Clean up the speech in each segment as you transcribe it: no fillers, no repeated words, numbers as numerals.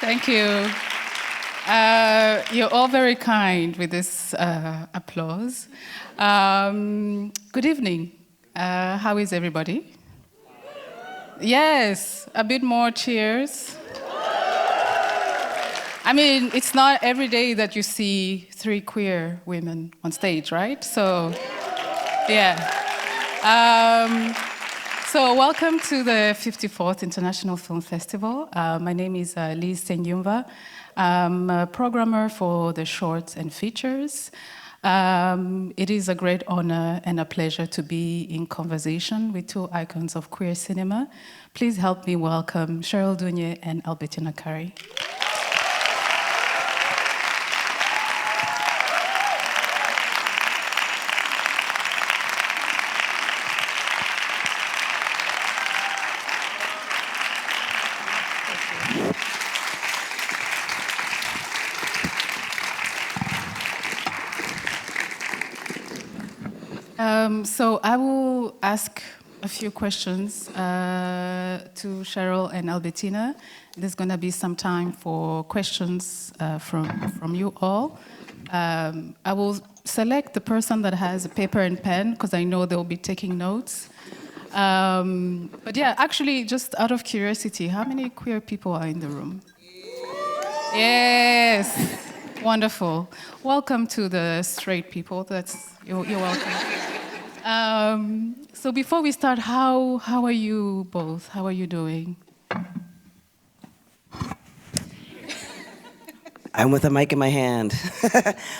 Thank you. You're all very kind with this applause. Good evening. How is everybody? Yes, a bit more cheers. I mean, it's not every day that you see 3 queer women on stage, right? So, yeah. So welcome to the 54th International Film Festival. My name is Lyse Nsengiyumva. I'm a programmer for the shorts and features. It is a great honor and a pleasure to be in conversation with 2 icons of queer cinema. Please help me welcome Cheryl Dunye and Albertina Carri. So I will ask a few questions to Cheryl and Albertina. There's going to be some time for questions from you all. I will select the person that has a paper and pen, because I know they'll be taking notes. But yeah, actually, just out of curiosity, how many queer people are in the room? Yes, wonderful. Welcome to the straight people. You're welcome. So before we start, how are you both? How are you doing? I'm with a mic in my hand.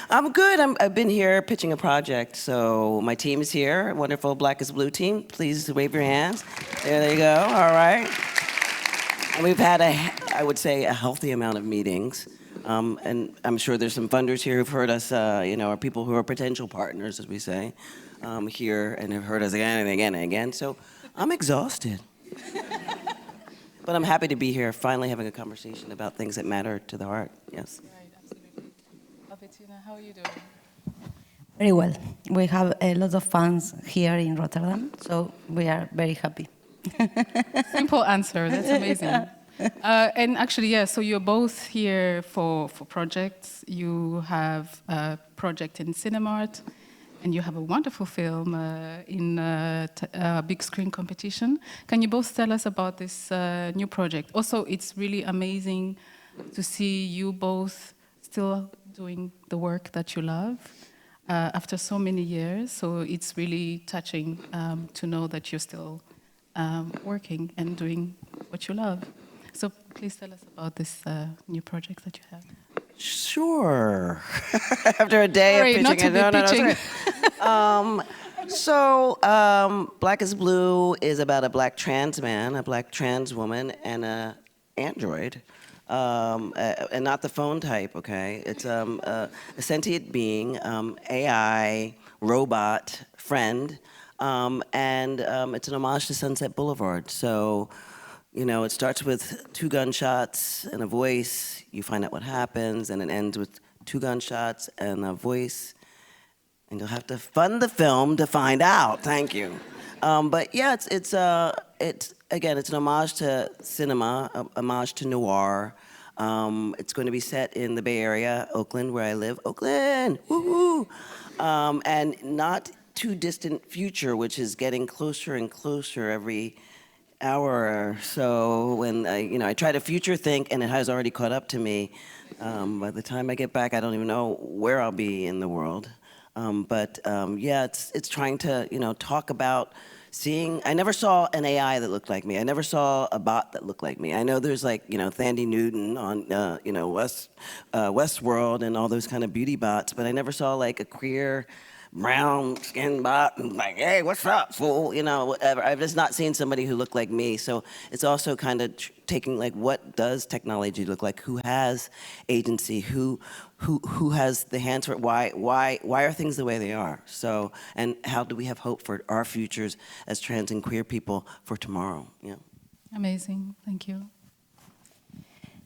I'm good. I've been here pitching a project, so my team is here. Wonderful Black is Blue team. Please wave your hands. There you go. All right. And we've had I would say, a healthy amount of meetings. And I'm sure there's some funders here who've heard us, or people who are potential partners, as we say, here, and have heard us again and again and again. So I'm exhausted. But I'm happy to be here, finally having a conversation about things that matter to the heart. Yes. Right, absolutely. Albertina, how are you doing? Very well. We have a lot of fans here in Rotterdam, so we are very happy. Simple answer. That's amazing. And actually, yeah, so you're both here for projects. You have a project in CineMart, and you have a wonderful film in a big screen competition. Can you both tell us about this new project? Also, it's really amazing to see you both still doing the work that you love after so many years. So it's really touching to know that you're still working and doing what you love. So please tell us about this new project that you have. Sure. After a day of pitching. Black is Blue is about a black trans man, a black trans woman, and an android. And not the phone type, okay? It's a sentient being, AI, robot, friend, and it's an homage to Sunset Boulevard. So, it starts with 2 gunshots and a voice. You find out what happens, and it ends with 2 gunshots and a voice. And you'll have to fund the film to find out. Thank you. But yeah, it's an homage to cinema, a homage to noir. It's going to be set in the Bay Area, Oakland, where I live. Oakland, woohoo! And not too distant future, which is getting closer and closer every hour or so. When I try to future think, and it has already caught up to me. By the time I get back, I don't even know where I'll be in the world. Yeah, it's trying to talk about seeing. I never saw an AI that looked like me. I never saw a bot that looked like me. I know there's Thandie Newton on Westworld and all those kind of beauty bots, but I never saw like a queer brown skin bot and like, hey, what's up, fool? Whatever. I've just not seen somebody who looked like me. So it's also kind of taking like, what does technology look like? Who has agency? Who has the hands for it? Why are things the way they are? So, and how do we have hope for our futures as trans and queer people for tomorrow? Yeah. Amazing. Thank you.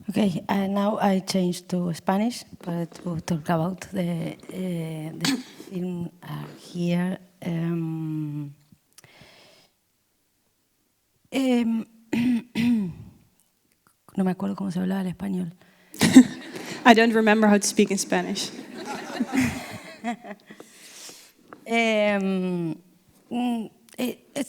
Okay, now I changed to Spanish to talk about the film here. No me acuerdo cómo se hablaba el español. I don't remember how to speak in Spanish.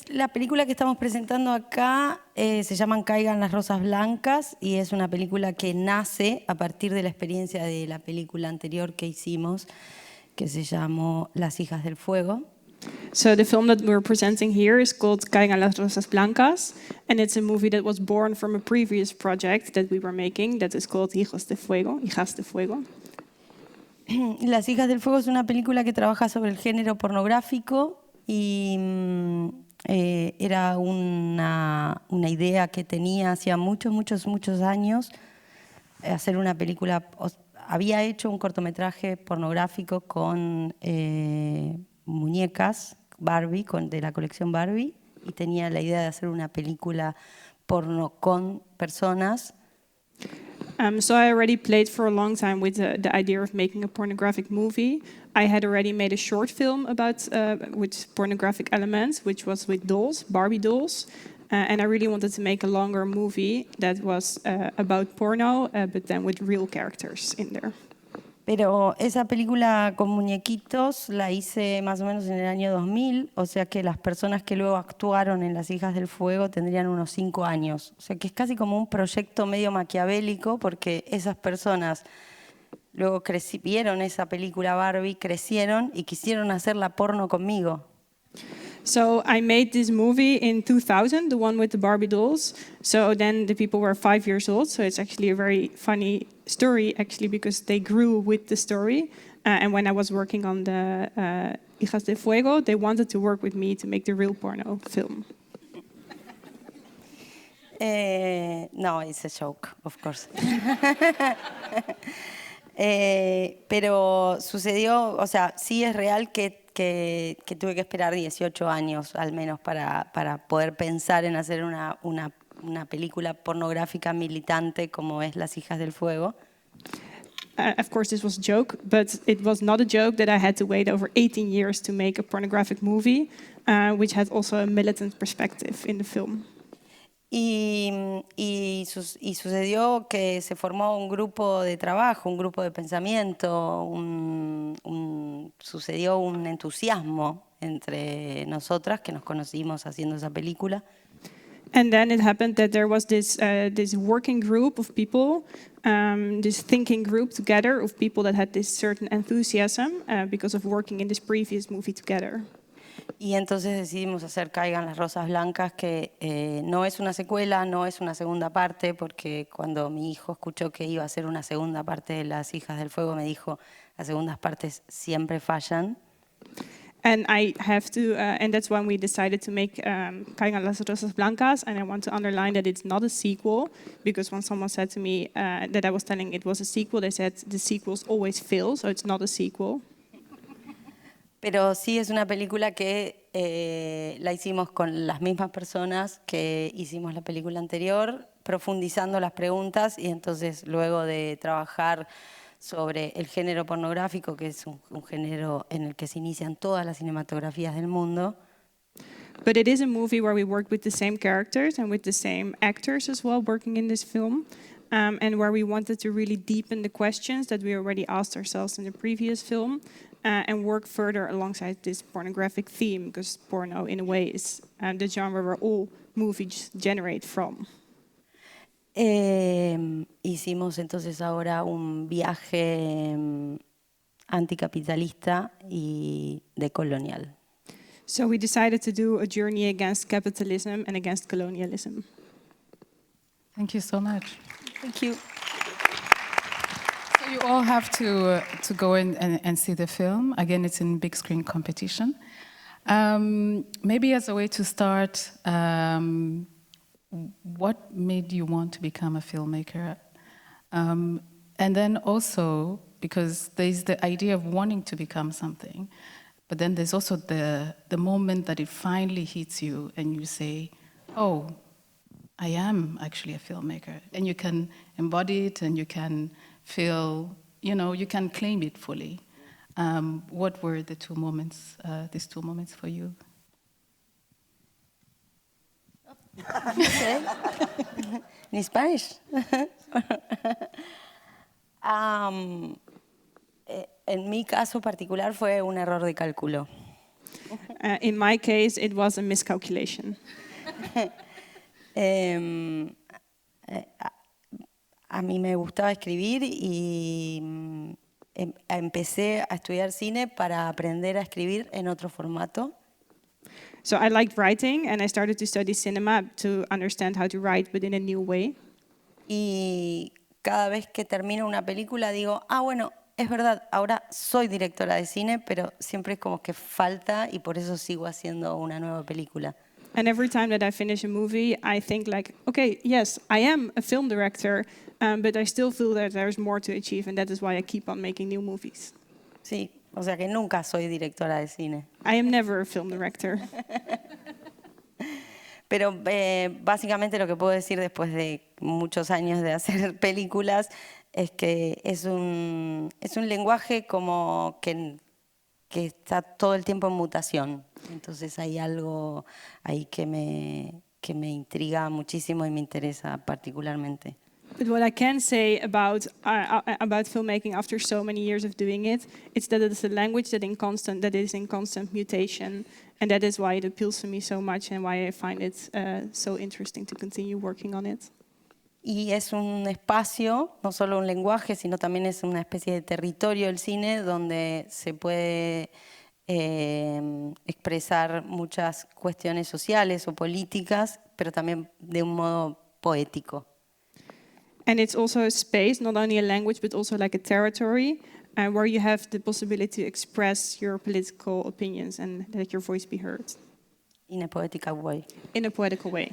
La película que estamos presentando acá se llama Caigan las rosas blancas y es una película que nace a partir de la experiencia de la película anterior que hicimos, que se llamó Las hijas del fuego. So the film that we're presenting here is called Caigan las rosas blancas, and it's a movie that was born from a previous project that we were making that is called Hijas de Fuego. Las hijas del fuego es una película que trabaja sobre el género pornográfico y era una idea que tenía hacía muchos años, hacer una película. Había hecho un cortometraje pornográfico con muñecas Barbie, de la colección Barbie, y tenía la idea de hacer una película porno con personas. So I already played for a long time with the idea of making a pornographic movie. I had already made a short film about with pornographic elements, which was with dolls, Barbie dolls. And I really wanted to make a longer movie that was about porno, but then with real characters in there. Pero esa película con muñequitos la hice más o menos en el año 2000, o sea que las personas que luego actuaron en Las hijas del fuego tendrían unos 5 años. O sea que es casi como un proyecto medio maquiavélico porque esas personas luego vieron esa película Barbie, crecieron y quisieron hacer la porno conmigo. So I made this movie in 2000, the one with the Barbie dolls. So then the people were 5 years old. So it's actually a very funny story, actually, because they grew with the story. And when I was working on the Hijas de Fuego, they wanted to work with me to make the real porno film. No, it's a joke, of course. Pero sucedió, o sea, sí es real que tuve que esperar 18 años al menos para poder pensar en hacer una película pornográfica militante como es Las hijas del fuego. Of course, this was a joke, but it was not a joke that I had to wait over 18 years to make a pornographic movie, which had also a militant perspective in the film. Y sucedió que se formó un grupo de trabajo, un grupo de pensamiento, sucedió un entusiasmo entre nosotras que nos conocimos haciendo esa película. And then it happened that there was this working group of people, this thinking group together of people that had this certain enthusiasm because of working in this previous movie together. Y entonces decidimos hacer Caigan las rosas blancas, que no es una secuela, no es una segunda parte, porque cuando mi hijo escuchó que iba a ser una segunda parte de Las hijas del fuego, me dijo, las segundas partes siempre fallan. And I have to, and that's when we decided to make Caigan las rosas blancas, and I want to underline that it's not a sequel, because when someone said to me that I was telling it was a sequel, they said the sequels always fail, so it's not a sequel. Pero sí es una película que la hicimos con las mismas personas que hicimos la película anterior, profundizando las preguntas, y entonces luego de trabajar sobre el género pornográfico, que es un género en el que se inician todas las cinematografías del mundo. But it is a movie where we work with the same characters and with the same actors as well working in this film, and where we wanted to really deepen the questions that we already asked ourselves in the previous film. And work further alongside this pornographic theme, because porno, in a way, is the genre where all movies generate from. Hicimos entonces ahora un viaje anticapitalista y decolonial. So we decided to do a journey against capitalism and against colonialism. Thank you so much. Thank you. So you all have to go in and see the film. Again, it's in big screen competition. Maybe as a way to start, what made you want to become a filmmaker? And then also, because there's the idea of wanting to become something, but then there's also the moment that it finally hits you and you say, oh, I am actually a filmmaker. And you can embody it and you can feel, you can claim it fully. What were the two moments, these two moments for you? In Spanish? En mi caso particular fue un error de cálculo. In my case, it was a miscalculation. A mí me gustaba escribir y empecé a estudiar cine para aprender a escribir en otro formato. So I liked writing, and I started to study cinema to understand how to write, but in a new way. Y cada vez que termino una película digo, bueno, es verdad, ahora soy directora de cine, pero siempre es como que falta y por eso sigo haciendo una nueva película. And every time that I finish a movie, I think like, okay, yes, I am a film director, but I still feel that there's more to achieve, and that is why I keep on making new movies. Sí, o sea que nunca soy directora de cine. I am never a film director. Pero básicamente lo que puedo decir después de muchos años de hacer películas es que es un lenguaje como que está todo el tiempo en mutación. Entonces hay algo ahí que me intriga muchísimo y me interesa particularmente. But what I can say about filmmaking after so many years of doing it, it's that it's a language that is in constant mutation, and that is why it appeals to me so much and why I find it so interesting to continue working on it. Y es un espacio, no solo un lenguaje, sino también es una especie de territorio del cine donde se puede expresar muchas cuestiones sociales o políticas, pero también de un modo poético. And it's also a space, not only a language, but also like a territory, where you have the possibility to express your political opinions and let your voice be heard. In a poetical way. In a poetical way.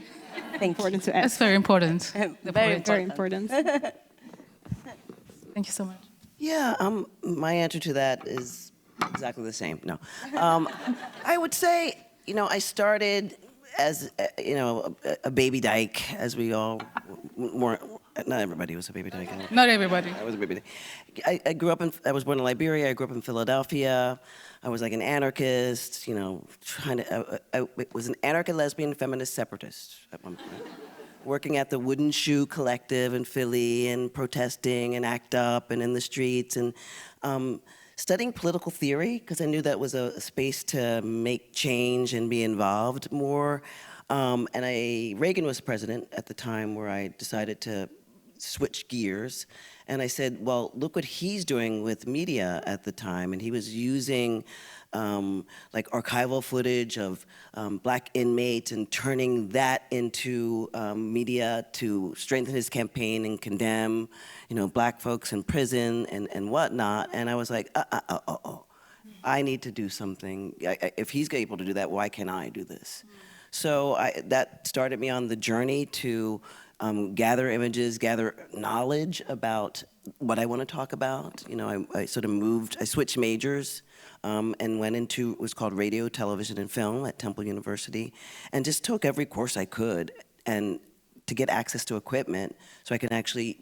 Thank you. Important to add. That's very important. Very important. Thank you so much. Yeah, my answer to that is exactly the same. No, I would say, I started as a baby dyke, as we all more. Not everybody was a baby dyke. Not everybody. I was a baby dyke. I was born in Liberia. I grew up in Philadelphia. I was like an anarchist, I was an anarchist, lesbian, feminist separatist at one point. Working at the Wooden Shoe Collective in Philly and protesting and ACT UP and in the streets and studying political theory because I knew that was a space to make change and be involved more. Reagan was president at the time where I decided to switch gears. And I said, well, look what he's doing with media at the time. And he was using like archival footage of black inmates and turning that into media to strengthen his campaign and condemn, black folks in prison and whatnot. And I was like, I need to do something. If he's able to do that, why can't I do this? So that started me on the journey to gather images, gather knowledge about what I want to talk about. I sort of I switched majors and went into what was called radio, television, and film at Temple University, and just took every course I could and to get access to equipment so I could actually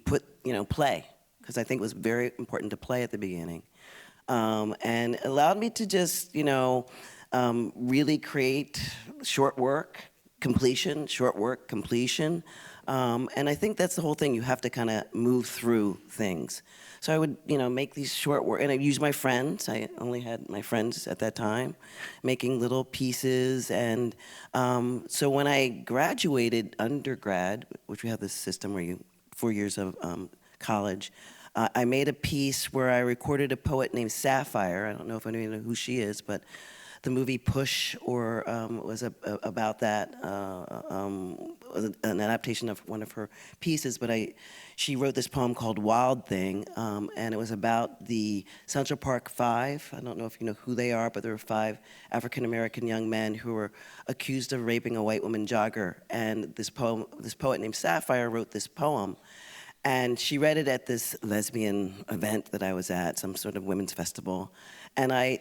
play, because I think it was very important to play at the beginning. And it allowed me to just, really create short work completion. And I think that's the whole thing. You have to kind of move through things. So I would, make these short work, and I used my friends. I only had my friends at that time, making little pieces. And so when I graduated undergrad, which we have this system where 4 years of college, I made a piece where I recorded a poet named Sapphire. I don't know if anyone knows who she is, but the movie Push was about that, was an adaptation of one of her pieces, but she wrote this poem called Wild Thing, and it was about the Central Park Five. I don't know if you know who they are, but there were 5 African-American young men who were accused of raping a white woman jogger, and this poet named Sapphire wrote this poem. And she read it at this lesbian event that I was at, some sort of women's festival. And I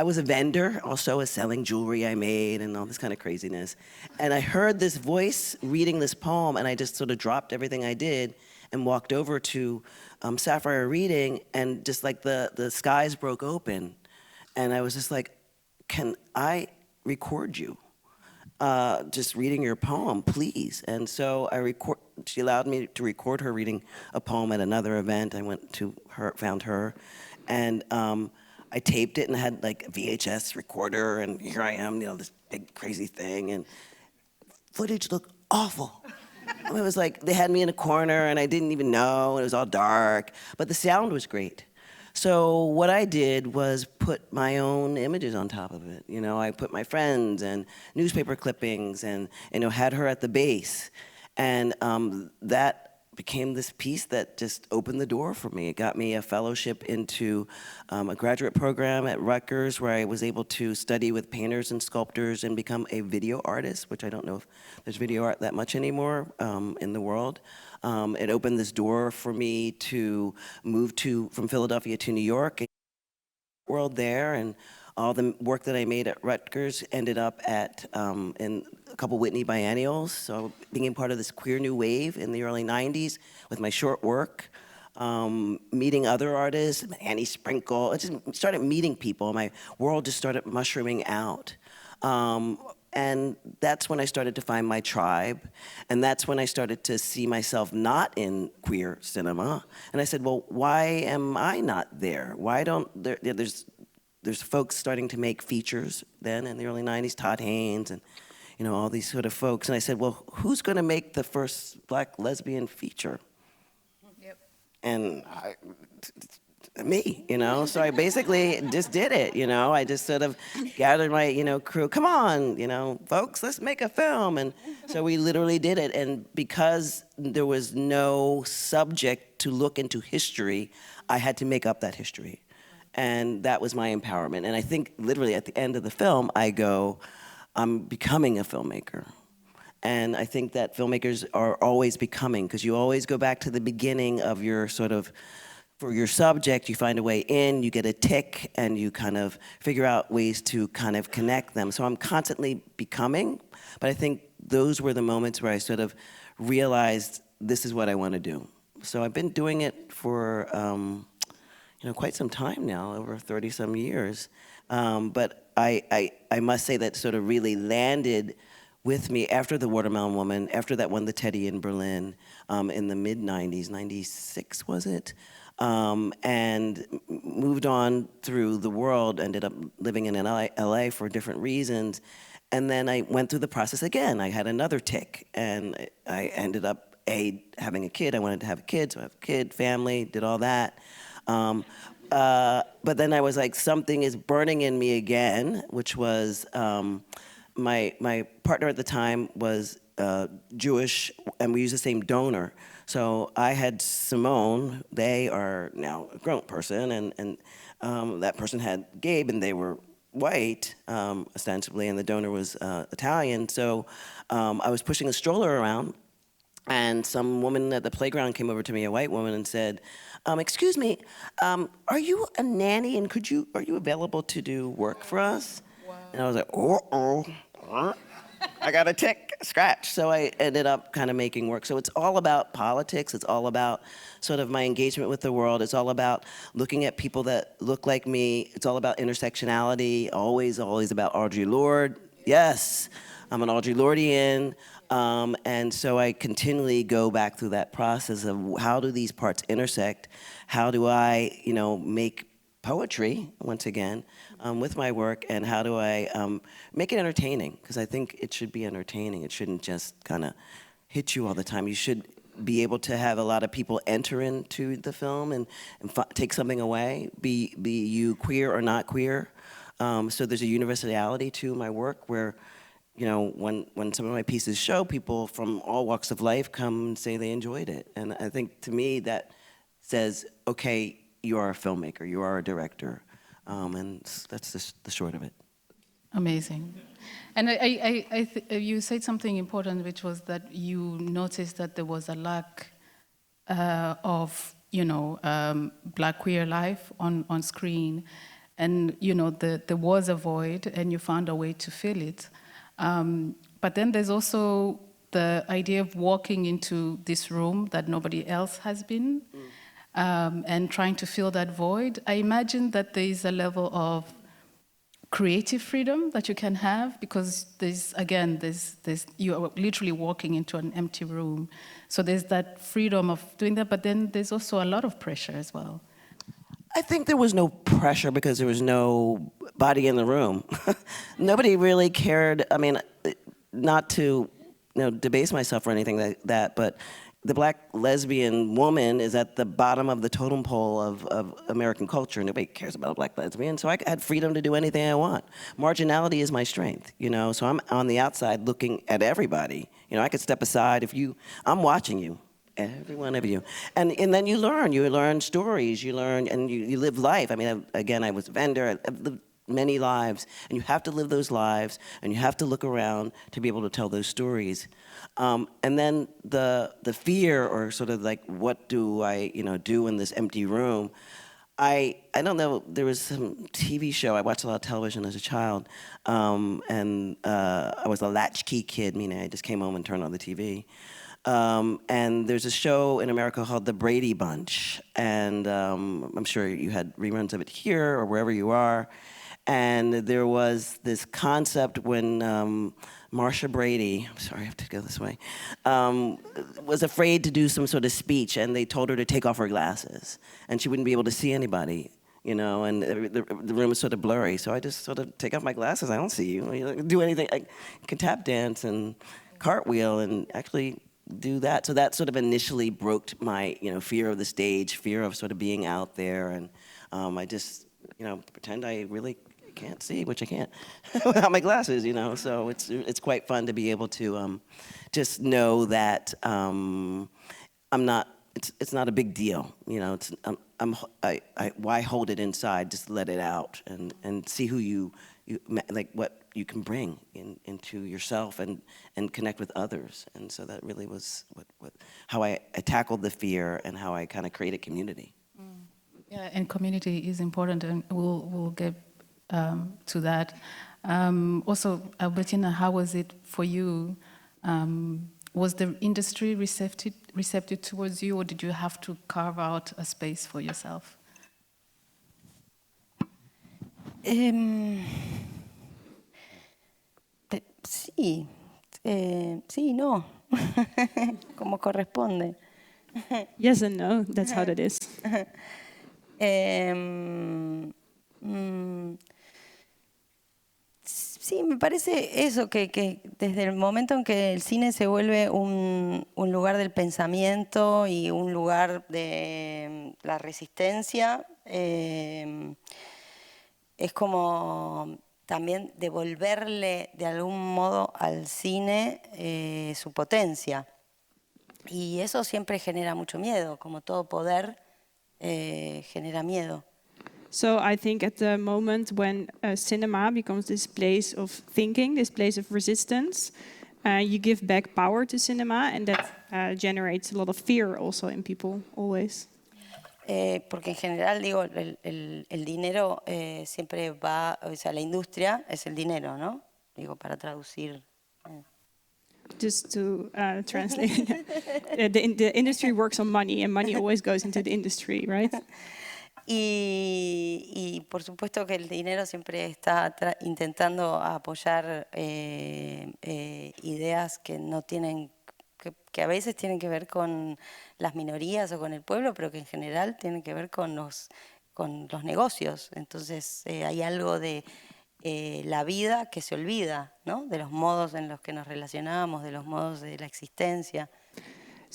was a vendor, also was selling jewelry I made and all this kind of craziness. And I heard this voice reading this poem, and I just sort of dropped everything I did and walked over to Sapphire reading, and just like the skies broke open. And I was just like, can I record you? Just reading your poem, please. And so she allowed me to record her reading a poem at another event. I went to her, found her, and I taped it and had like a VHS recorder, and here I am, you know, this big crazy thing, and footage looked awful. It was like they had me in a corner and I didn't even know, and it was all dark, but the sound was great. So what I did was put my own images on top of it. You know, I put my friends and newspaper clippings and, you know, had her at the base. And that became this piece that just opened the door for me. It got me a fellowship into a graduate program at Rutgers, where I was able to study with painters and sculptors and become a video artist, which I don't know if there's video art that much anymore in the world. It opened this door for me to move from Philadelphia to New York. World there, and all the work that I made at Rutgers ended up at in a couple Whitney biennials. So being part of this queer new wave in the early 90s with my short work, meeting other artists, Annie Sprinkle. I just started meeting people. My world just started mushrooming out. And that's when I started to find my tribe. And that's when I started to see myself not in queer cinema. And I said, well, why am I not there? Why don't there's folks starting to make features then in the early 90s, Todd Haynes and, you know, all these sort of folks. And I said, well, who's going to make the first Black lesbian feature? Yep. And me, you know, so I basically just did it, you know. I just sort of gathered my, you know, crew, come on, you know, folks, let's make a film. And so we literally did it. And because there was no subject to look into history, I had to make up that history. And that was my empowerment. And I think literally at the end of the film, I go, I'm becoming a filmmaker. And I think that filmmakers are always becoming, because you always go back to the beginning of your sort of, for your subject, you find a way in, you get a tick, and you kind of figure out ways to kind of connect them. So I'm constantly becoming, but I think those were the moments where I sort of realized this is what I want to do. So I've been doing it for you know, quite some time now, over 30-some years. But I must say that sort of really landed with me after The Watermelon Woman, after that won the Teddy in Berlin in the mid-90s, 96 was it? And moved on through the world, ended up living in LA for different reasons. And then I went through the process again. I had another tick, and I ended up having a kid. I wanted to have a kid, so I have a kid, family, did all that. But then I was like, something is burning in me again, which was my partner at the time was Jewish, and we used the same donor. So I had Simone. They are now a grown person, and that person had Gabe, and they were white, ostensibly, and the donor was Italian. So I was pushing a stroller around, and some woman at the playground came over to me, a white woman, and said, excuse me, are you a nanny, and are you available to do work for us? Wow. And I was like, I got a tick, scratch. So I ended up kind of making work. So it's all about politics. It's all about sort of my engagement with the world. It's all about looking at people that look like me. It's all about intersectionality, always about Audre Lorde. Yes, I'm an Audre Lordean. And so I continually go back through that process of how do these parts intersect? How do I, you know, make poetry, once again, with my work, and how do I make it entertaining? Because I think it should be entertaining. It shouldn't just kind of hit you all the time. You should be able to have a lot of people enter into the film and take something away, be you queer or not queer. So there's a universality to my work where, you know, when some of my pieces show, people from all walks of life come and say they enjoyed it. And I think, to me, that says, okay, you are a filmmaker, you are a director. And that's the short of it. Amazing. And you said something important, which was that you noticed that there was a lack of, you know, Black queer life on screen. And, you know, there was a void, and you found a way to fill it. But then there's also the idea of walking into this room that nobody else has been, and trying to fill that void. I imagine that there is a level of creative freedom that you can have, because there's you are literally walking into an empty room. So there's that freedom of doing that, but then there's also a lot of pressure as well. I think there was no pressure because there was no body in the room. Nobody really cared. I mean, not to debase myself or anything like that, but the black lesbian woman is at the bottom of the totem pole of American culture. Nobody cares about a black lesbian, so I had freedom to do anything I want. Marginality is my strength, so I'm on the outside looking at everybody. I could step aside I'm watching you, every one of you. And then you learn stories, you learn, and you live life. I mean, again, I was a vendor, I've lived many lives, and you have to live those lives, and you have to look around to be able to tell those stories. And then the fear, or sort of like, what do I do in this empty room? I don't know, there was some TV show, I watched a lot of television as a child, and I was a latchkey kid, meaning I just came home and turned on the TV. And there's a show in America called The Brady Bunch, and I'm sure you had reruns of it here or wherever you are. And there was this concept when Marsha Brady, I'm sorry, I have to go this way, was afraid to do some sort of speech, and they told her to take off her glasses, and she wouldn't be able to see anybody, and the room was sort of blurry. So I just sort of take off my glasses, I don't see you, do anything. I can tap dance and cartwheel and actually do that. So that sort of initially broke my, fear of the stage, fear of sort of being out there, and I just, pretend I really can't see, which I can't without my glasses, So it's quite fun to be able to just know that I'm not. It's not a big deal, why hold it inside? Just let it out and see who you like, what you can bring into yourself and connect with others. And so that really was how I tackled the fear and how I kind of created community. Yeah, and community is important, and we'll get to that. Also, Albertina, how was it for you? Was the industry receptive towards you, or did you have to carve out a space for yourself? Sí, sí, no, como corresponde. Yes and no, that's how it is. Sí, me parece eso, que desde el momento en que el cine se vuelve un lugar del pensamiento y un lugar de la resistencia, es como también devolverle de algún modo al cine su potencia. Y eso siempre genera mucho miedo, como todo poder genera miedo. So I think at the moment when cinema becomes this place of thinking, this place of resistance, you give back power to cinema, and that generates a lot of fear also in people, always. Porque en general, digo, el dinero siempre va, o sea, la industria es el dinero, ¿no? Digo, para traducir. Just to translate, the industry works on money, and money always goes into the industry, right? Y por supuesto que el dinero siempre está intentando apoyar ideas que no tienen, que a veces tienen que ver con las minorías o con el pueblo, pero que en general tienen que ver con los negocios. Entonces hay algo de la vida que se olvida, ¿no? De los modos en los que nos relacionamos, de los modos de la existencia.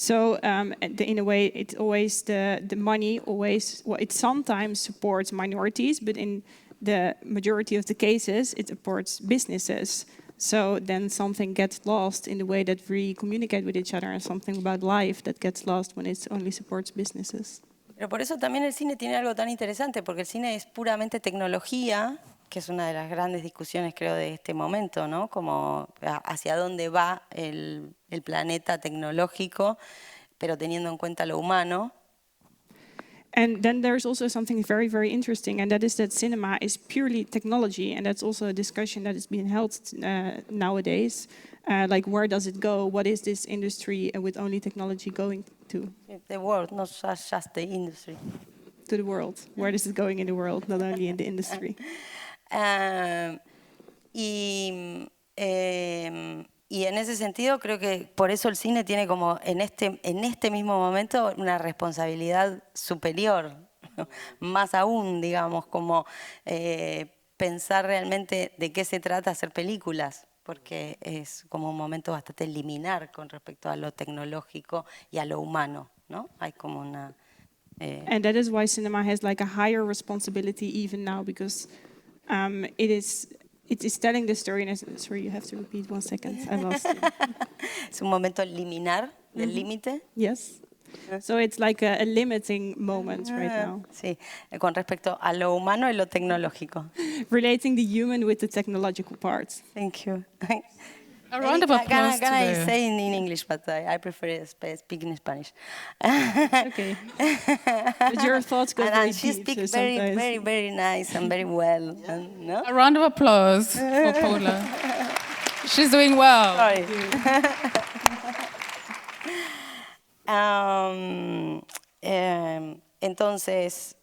So in a way, it's always the money always, well, it sometimes supports minorities, but in the majority of the cases, it supports businesses. So then something gets lost in the way that we communicate with each other, and something about life that gets lost when it only supports businesses. Pero por eso también el cine tiene algo tan interesante, porque el cine es puramente tecnología, que es una de las grandes discusiones, creo, de este momento, ¿no? Como hacia dónde va el planeta tecnológico, pero teniendo en cuenta lo humano. And then there's also something very, very interesting, and that is that cinema is purely technology, and that's also a discussion that is being held nowadays. Like, where does it go? What is this industry with only technology going to? The world, not just the industry. To the world. Where is it going in the world, not only in the industry? Y en ese sentido creo que por eso el cine tiene como en este mismo momento una responsabilidad superior, ¿no? Más aún, digamos, como pensar realmente de qué se trata hacer películas, porque es como un momento bastante liminar con respecto a lo tecnológico y a lo humano, ¿no? Hay como una... And that is why cinema has like a higher responsibility even now, because it is telling the story. And sorry, you have to repeat 1 second. I lost you. Es un momento liminar, del límite. Yes. So it's like a limiting moment right now. Sí, con respecto a lo humano y lo tecnológico. Relating the human with the technological parts. Thank you. A round of applause Can I to say in English, but I prefer speaking Spanish. Okay. But your thoughts go very And she deep. speaks So very, sometimes- very, very nice and very well. No? A round of applause for Paula. She's doing well. Sorry. Entonces,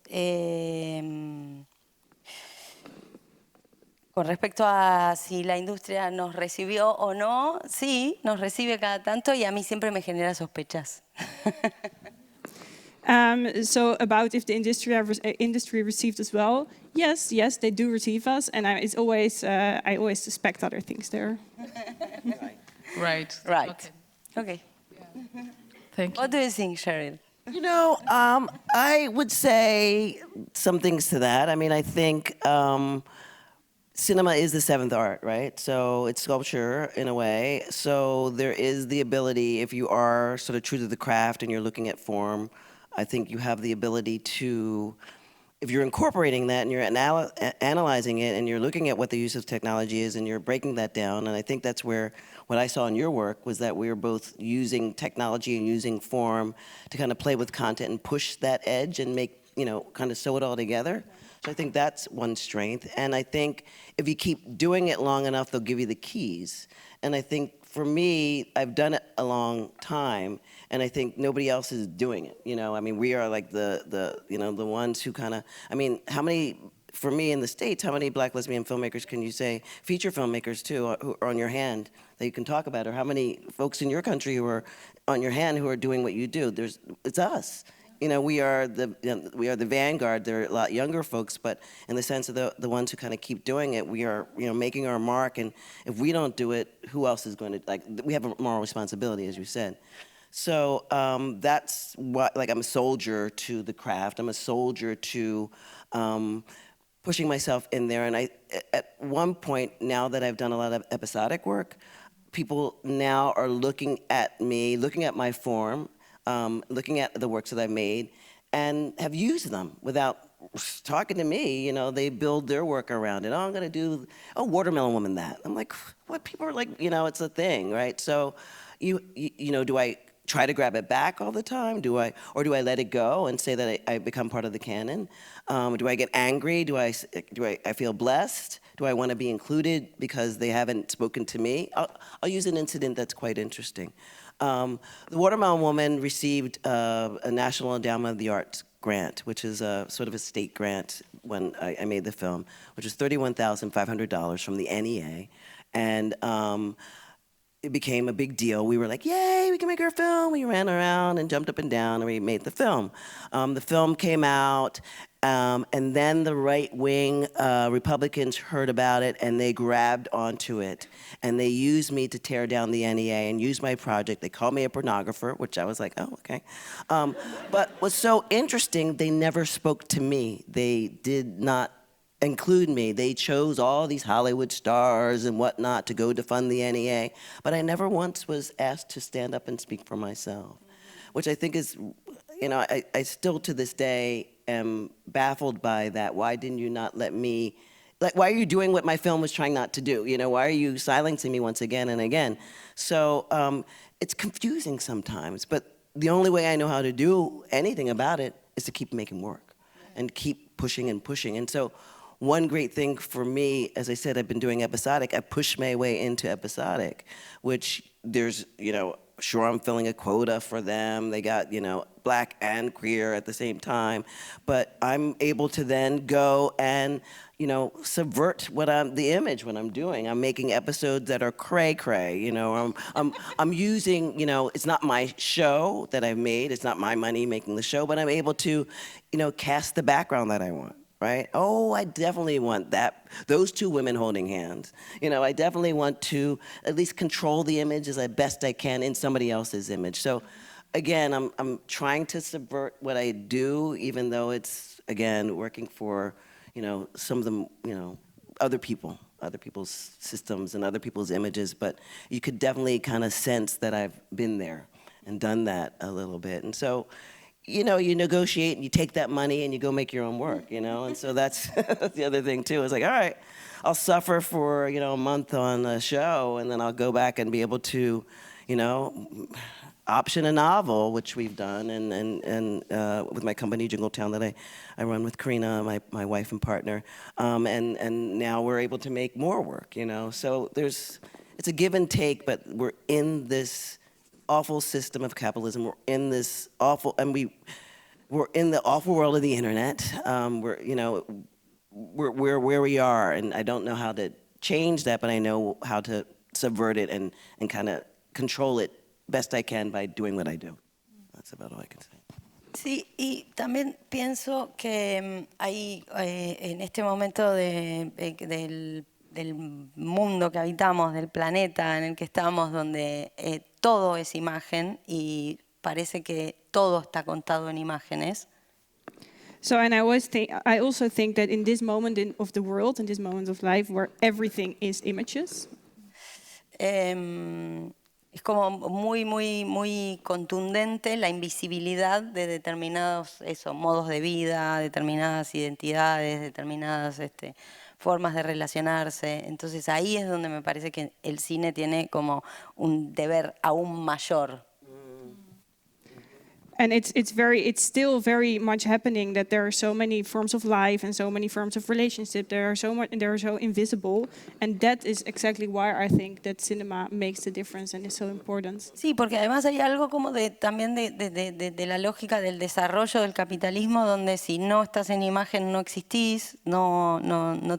con respecto a si la industria nos recibió o no, sí, nos recibe cada tanto y a mí siempre me genera sospechas. So about if the industry received as well, yes, they do receive us, and I always suspect other things there. Right. Right. Okay. Okay. Thank you. What do you think, Cheryl? You know, I would say some things to that. I mean, I think cinema is the seventh art, right? So it's sculpture in a way. So there is the ability, if you are sort of true to the craft and you're looking at form, I think you have the ability to, if you're incorporating that and you're analyzing it and you're looking at what the use of technology is and you're breaking that down, and I think that's where what I saw in your work was that we were both using technology and using form to kind of play with content and push that edge and make, you know, kind of sew it all together. So I think that's one strength. And I think if you keep doing it long enough, they'll give you the keys. And I think for me, I've done it a long time, and I think nobody else is doing it. You know, I mean, we are like the you know, the ones who kind of, I mean, how many, for me in the States, how many Black lesbian filmmakers can you say, feature filmmakers too, who are on your hand that you can talk about, or how many folks in your country who are on your hand who are doing what you do? It's us. You know, we are the vanguard. There are a lot younger folks, but in the sense of the ones who kind of keep doing it, we are, you know, making our mark. And if we don't do it, who else is going to? Like, we have a moral responsibility, as you said. So that's what. Like, I'm a soldier to the craft. I'm a soldier to pushing myself in there. And at one point, now that I've done a lot of episodic work, people now are looking at me, looking at my form. Looking at the works that I've made, and have used them without talking to me. You know, they build their work around it. Oh, I'm gonna do, watermelon woman that. I'm like, what? People are like, you know, it's a thing, right? So, you know, do I try to grab it back all the time? Do I let it go and say that I become part of the canon? Do I get angry? Do I feel blessed? Do I want to be included because they haven't spoken to me? I'll use an incident that's quite interesting. The Watermelon Woman received a National Endowment of the Arts grant, which is a sort of a state grant when I made the film, which was $31,500 from the NEA. And it became a big deal. We were like, yay, we can make our film. We ran around and jumped up and down, and we made the film. The film came out, and then the right-wing Republicans heard about it, and they grabbed onto it. And they used me to tear down the NEA and use my project. They called me a pornographer, which I was like, oh, okay. But what's so interesting, they never spoke to me. They did not include me. They chose all these Hollywood stars and whatnot to go to fund the NEA, but I never once was asked to stand up and speak for myself, which I think is, you know, I still to this day am baffled by that. Why didn't you not let me, like, why are you doing what my film was trying not to do? You know, why are you silencing me once again and again? So it's confusing sometimes, but the only way I know how to do anything about it is to keep making work and keep pushing and pushing. And so one great thing for me, as I said, I've been doing episodic. I pushed my way into episodic, which there's, you know, sure, I'm filling a quota for them. They got, you know, Black and queer at the same time. But I'm able to then go and subvert the image when I'm doing. I'm making episodes that are cray-cray, I'm using, it's not my show that I've made, it's not my money making the show, but I'm able to, cast the background that I want, right? Oh, I definitely want those two women holding hands. I definitely want to at least control the image as best I can in somebody else's image. So again, I'm trying to subvert what I do, even though it's, again, working for some of them, other people's systems and other people's images, but you could definitely kind of sense that I've been there and done that a little bit. And so, you negotiate and you take that money and you go make your own work, and so that's the other thing too. It's like, all right, I'll suffer for, a month on a show and then I'll go back and be able to, option a novel, which we've done, and with my company, Jingletown, that I run with Karina, my wife and partner, and now we're able to make more work, So it's a give and take, but we're in this awful system of capitalism. We're in this awful, and we're in the awful world of the internet. We're where we are, and I don't know how to change that, but I know how to subvert it and kind of control it best I can by doing what I do. That's about all I can say. Sí, y también pienso que hay en este momento del mundo que habitamos, del planeta en el que estamos, donde todo es imagen y parece que todo está contado en imágenes. So, and I also think that in this moment of the world, in this moment of life, where everything is images. Es como muy contundente la invisibilidad de determinados modos de vida, determinadas identidades, determinadas formas de relacionarse. Entonces ahí es donde me parece que el cine tiene como un deber aún mayor. And it's still very much happening that there are so many forms of life and so many forms of relationship. They are so invisible, and that is exactly why I think that cinema makes the difference and is so important. Sí, porque además hay algo como también de la lógica del desarrollo del capitalismo, donde si no estás en imagen no existís, no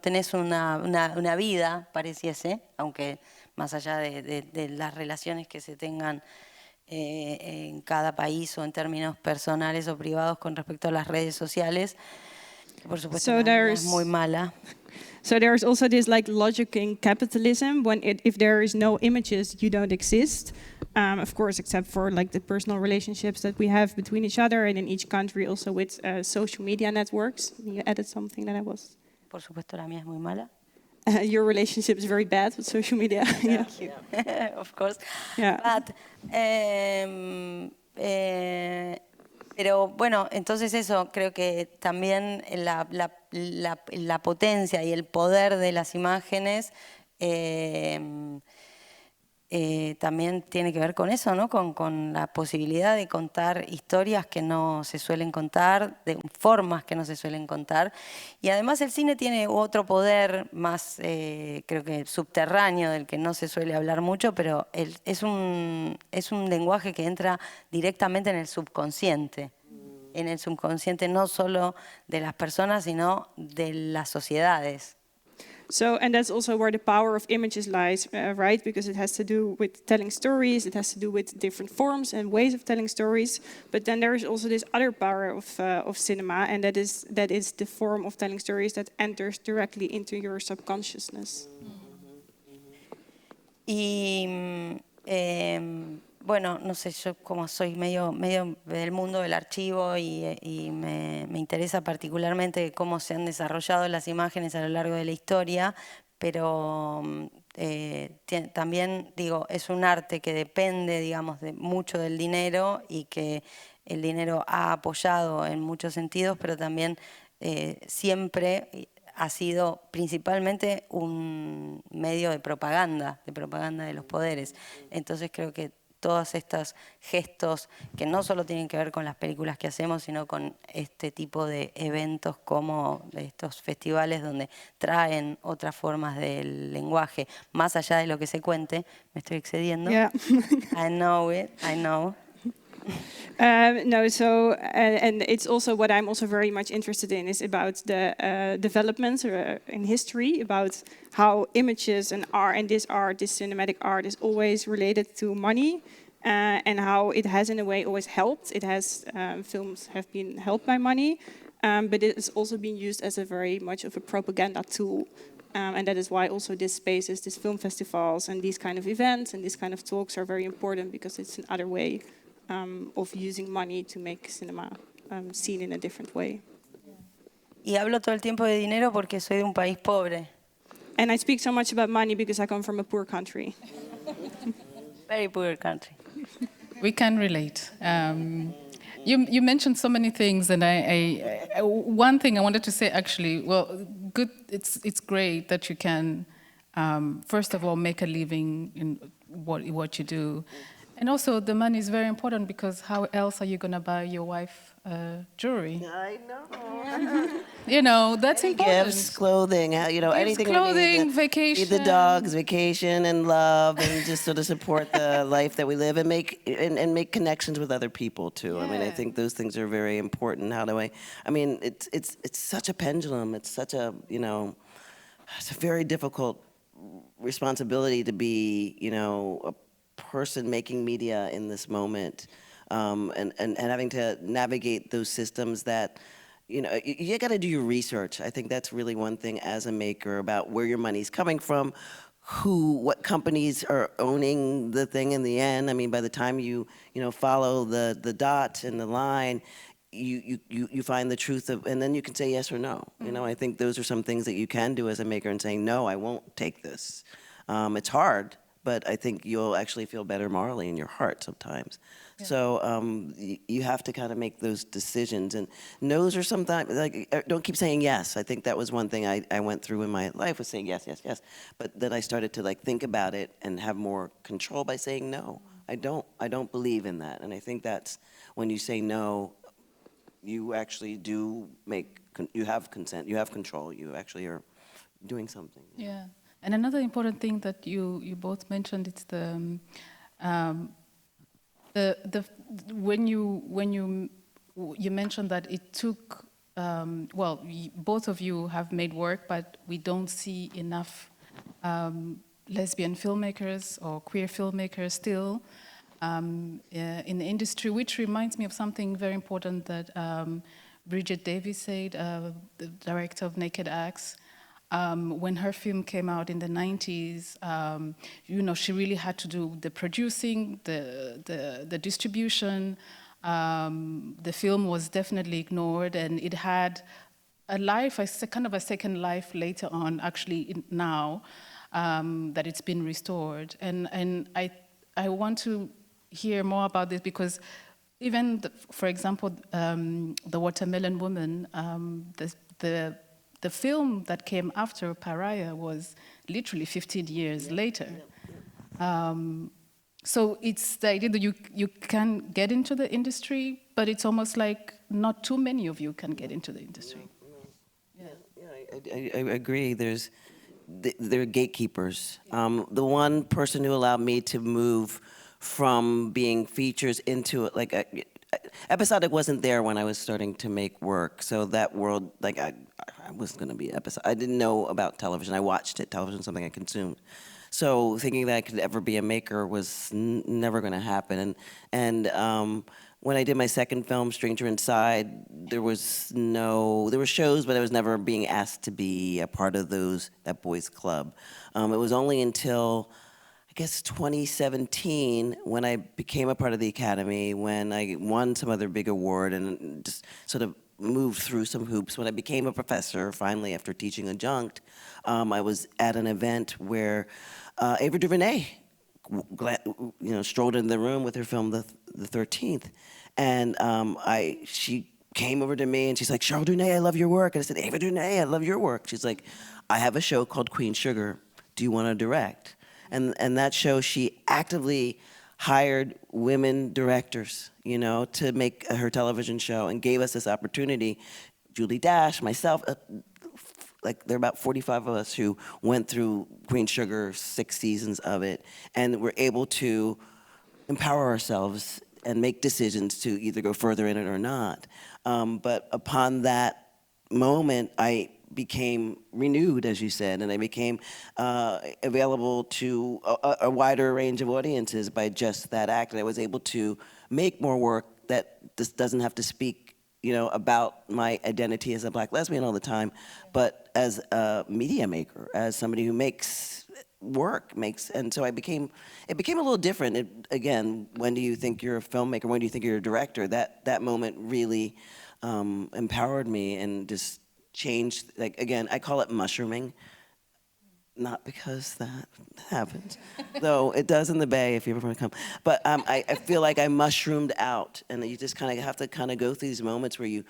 tenés una vida, pareciese, aunque más allá de las relaciones que se tengan en cada país o en términos personales o privados con respecto a las redes sociales, que por supuesto es muy mala. So there's also this logic in capitalism when if there is no images, you don't exist. Of course, except for the personal relationships that we have between each other and in each country, also with social media networks. You added something that I was. Por supuesto, la mía es muy mala. Your relationship is very bad with social media. Thank you. Of course. Yeah. But, pero bueno, entonces eso, creo que también la potencia y el poder de las imágenes también tiene que ver con eso, ¿no? Con la posibilidad de contar historias que no se suelen contar, de formas que no se suelen contar. Y además el cine tiene otro poder más, creo que subterráneo, del que no se suele hablar mucho, pero es un lenguaje que entra directamente en el subconsciente no solo de las personas, sino de las sociedades. So, and that's also where the power of images lies, right? Because it has to do with telling stories, it has to do with different forms and ways of telling stories. But then there is also this other power of cinema, and that is the form of telling stories that enters directly into your subconsciousness. Y bueno, no sé, yo como soy medio del mundo del archivo y me interesa particularmente cómo se han desarrollado las imágenes a lo largo de la historia, pero también, digo, es un arte que depende, digamos, mucho del dinero y que el dinero ha apoyado en muchos sentidos, pero también siempre ha sido principalmente un medio de propaganda de los poderes. Entonces creo que todos estos gestos que no solo tienen que ver con las películas que hacemos, sino con este tipo de eventos como estos festivales donde traen otras formas del lenguaje, más allá de lo que se cuente. Me estoy excediendo. Yeah. I know it, I know. No, so and it's also what I'm also very much interested in is about the developments in history, about how images and art, this cinematic art, is always related to money, and how it has in a way always helped. It has films have been helped by money, but it has also been used as a very much of a propaganda tool. And that is why also this spaces, these film festivals and these kind of events and these kind of talks are very important, because it's another way of using money to make cinema seen in a different way. Y hablo todo el tiempo de dinero porque soy de un país pobre. And I speak so much about money because I come from a poor country. Very poor country. We can relate. You mentioned so many things, and one thing I wanted to say actually. Well, good. It's great that you can, first of all, make a living in what you do, and also the money is very important, because how else are you gonna buy your wife jewelry? I know. You know, that's important. Gifts, clothing, anything. Clothing, we need vacation. Feed the dogs, vacation, and love, and just sort of support the life that we live, and make connections with other people too. Yeah. I mean, I think those things are very important. It's such a pendulum. It's such a it's a very difficult responsibility to be a person making media in this moment, and having to navigate those systems that. You got to do your research. I think that's really one thing as a maker, about where your money's coming from, what companies are owning the thing in the end. I mean, by the time you follow the dot and the line, you find the truth of, and then you can say yes or no. I think those are some things that you can do as a maker, and saying, no, I won't take this. It's hard, but I think you'll actually feel better morally in your heart sometimes. Yeah. So you have to kind of make those decisions, and no's are sometimes, don't keep saying yes. I think that was one thing I went through in my life, was saying yes, yes, yes. But then I started to think about it and have more control by saying no. I don't believe in that. And I think that's when you say no, you actually do you have consent, you have control, you actually are doing something. Yeah. And another important thing that you both mentioned, it's when you mentioned that it took, both of you have made work, but we don't see enough lesbian filmmakers or queer filmmakers still in the industry, which reminds me of something very important that Bridget Davis said, the director of Naked Acts. When her film came out in the 90s, she really had to do the producing, the distribution. The film was definitely ignored, and it had a life, kind of a second life later on, actually now, that it's been restored. And I want to hear more about this, because even, for example, The Watermelon Woman, the film that came after Pariah was literally 15 years later. So it's the idea that you can get into the industry, but it's almost like not too many of you can get into the industry. I agree. There are gatekeepers. The one person who allowed me to move from being features into episodic wasn't there when I was starting to make work. So that world, I was going to be episodic. I didn't know about television. I watched it. Television is something I consumed. So thinking that I could ever be a maker was never going to happen. And when I did my second film, Stranger Inside, there were shows, but I was never being asked to be a part of that boys' club. It was only until, I guess, 2017 when I became a part of the Academy, when I won some other big award and just sort of moved through some hoops. When I became a professor, finally, after teaching adjunct, I was at an event where Ava DuVernay, strolled in the room with her film, The 13th, and she came over to me and she's like, "Cheryl Dunye, I love your work." And I said, "Ava DuVernay, I love your work." She's like, "I have a show called Queen Sugar. Do you want to direct?" And that show, she actively hired women directors, to make her television show, and gave us this opportunity. Julie Dash, myself, there are about 45 of us who went through Queen Sugar, 6 seasons of it, and were able to empower ourselves and make decisions to either go further in it or not. But upon that moment, I became renewed, as you said, and I became available to a wider range of audiences by just that act. And I was able to make more work that just doesn't have to speak, about my identity as a Black lesbian all the time, but as a media maker, as somebody who makes work, and so it became a little different. Again, when do you think you're a filmmaker? When do you think you're a director? That moment really empowered me and just changed, again, I call it mushrooming, not because that happens, though it does in the Bay if you ever want to come. But I feel like I mushroomed out, and you just kind of have to go through these moments where you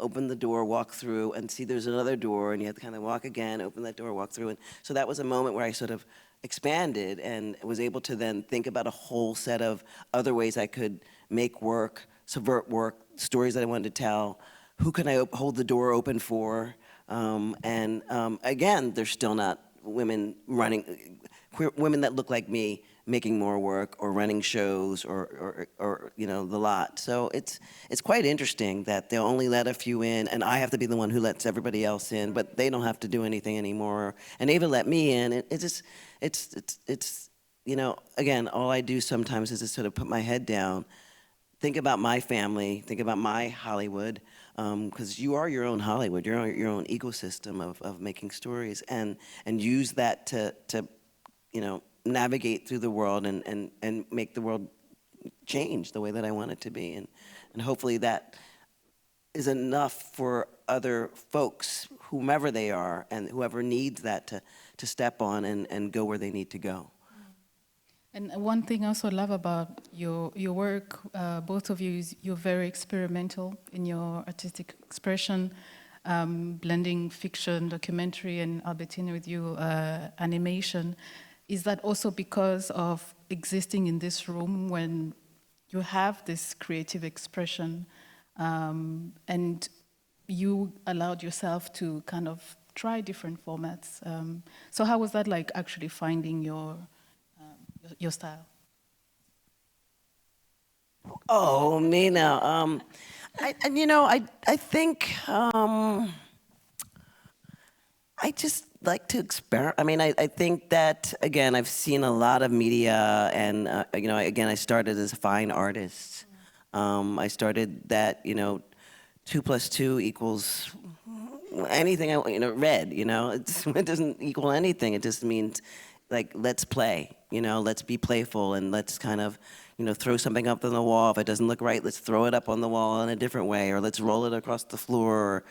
open the door, walk through, and see there's another door, and you have to kind of walk again, open that door, walk through. And so that was a moment where I sort of expanded and was able to then think about a whole set of other ways I could make work, subvert work, stories that I wanted to tell. Who can I hold the door open for? Again, there's still not women running, queer women that look like me making more work or running shows or the lot. So it's quite interesting that they'll only let a few in, and I have to be the one who lets everybody else in, but they don't have to do anything anymore. And they even let me in. It's again, all I do sometimes is just sort of put my head down, think about my family, think about my Hollywood, because you are your own Hollywood, you're your own ecosystem of making stories, and use that to navigate through the world and make the world change the way that I want it to be. And hopefully that is enough for other folks, whomever they are, and whoever needs that to step on and go where they need to go. And one thing I also love about your work, both of you, is you're very experimental in your artistic expression, blending fiction, documentary, and Albertina with you, animation. Is that also because of existing in this room when you have this creative expression, and you allowed yourself to kind of try different formats? So how was that like, actually finding your style? Oh, me now. I think I just like to experiment. I mean, I think that, again, I've seen a lot of media, and again, I started as a fine artist. I started that 2 + 2 equals anything. Red. It doesn't equal anything. It just means like, let's play. Let's be playful, and let's kind of throw something up on the wall. If it doesn't look right, let's throw it up on the wall in a different way, or let's roll it across the floor. Or,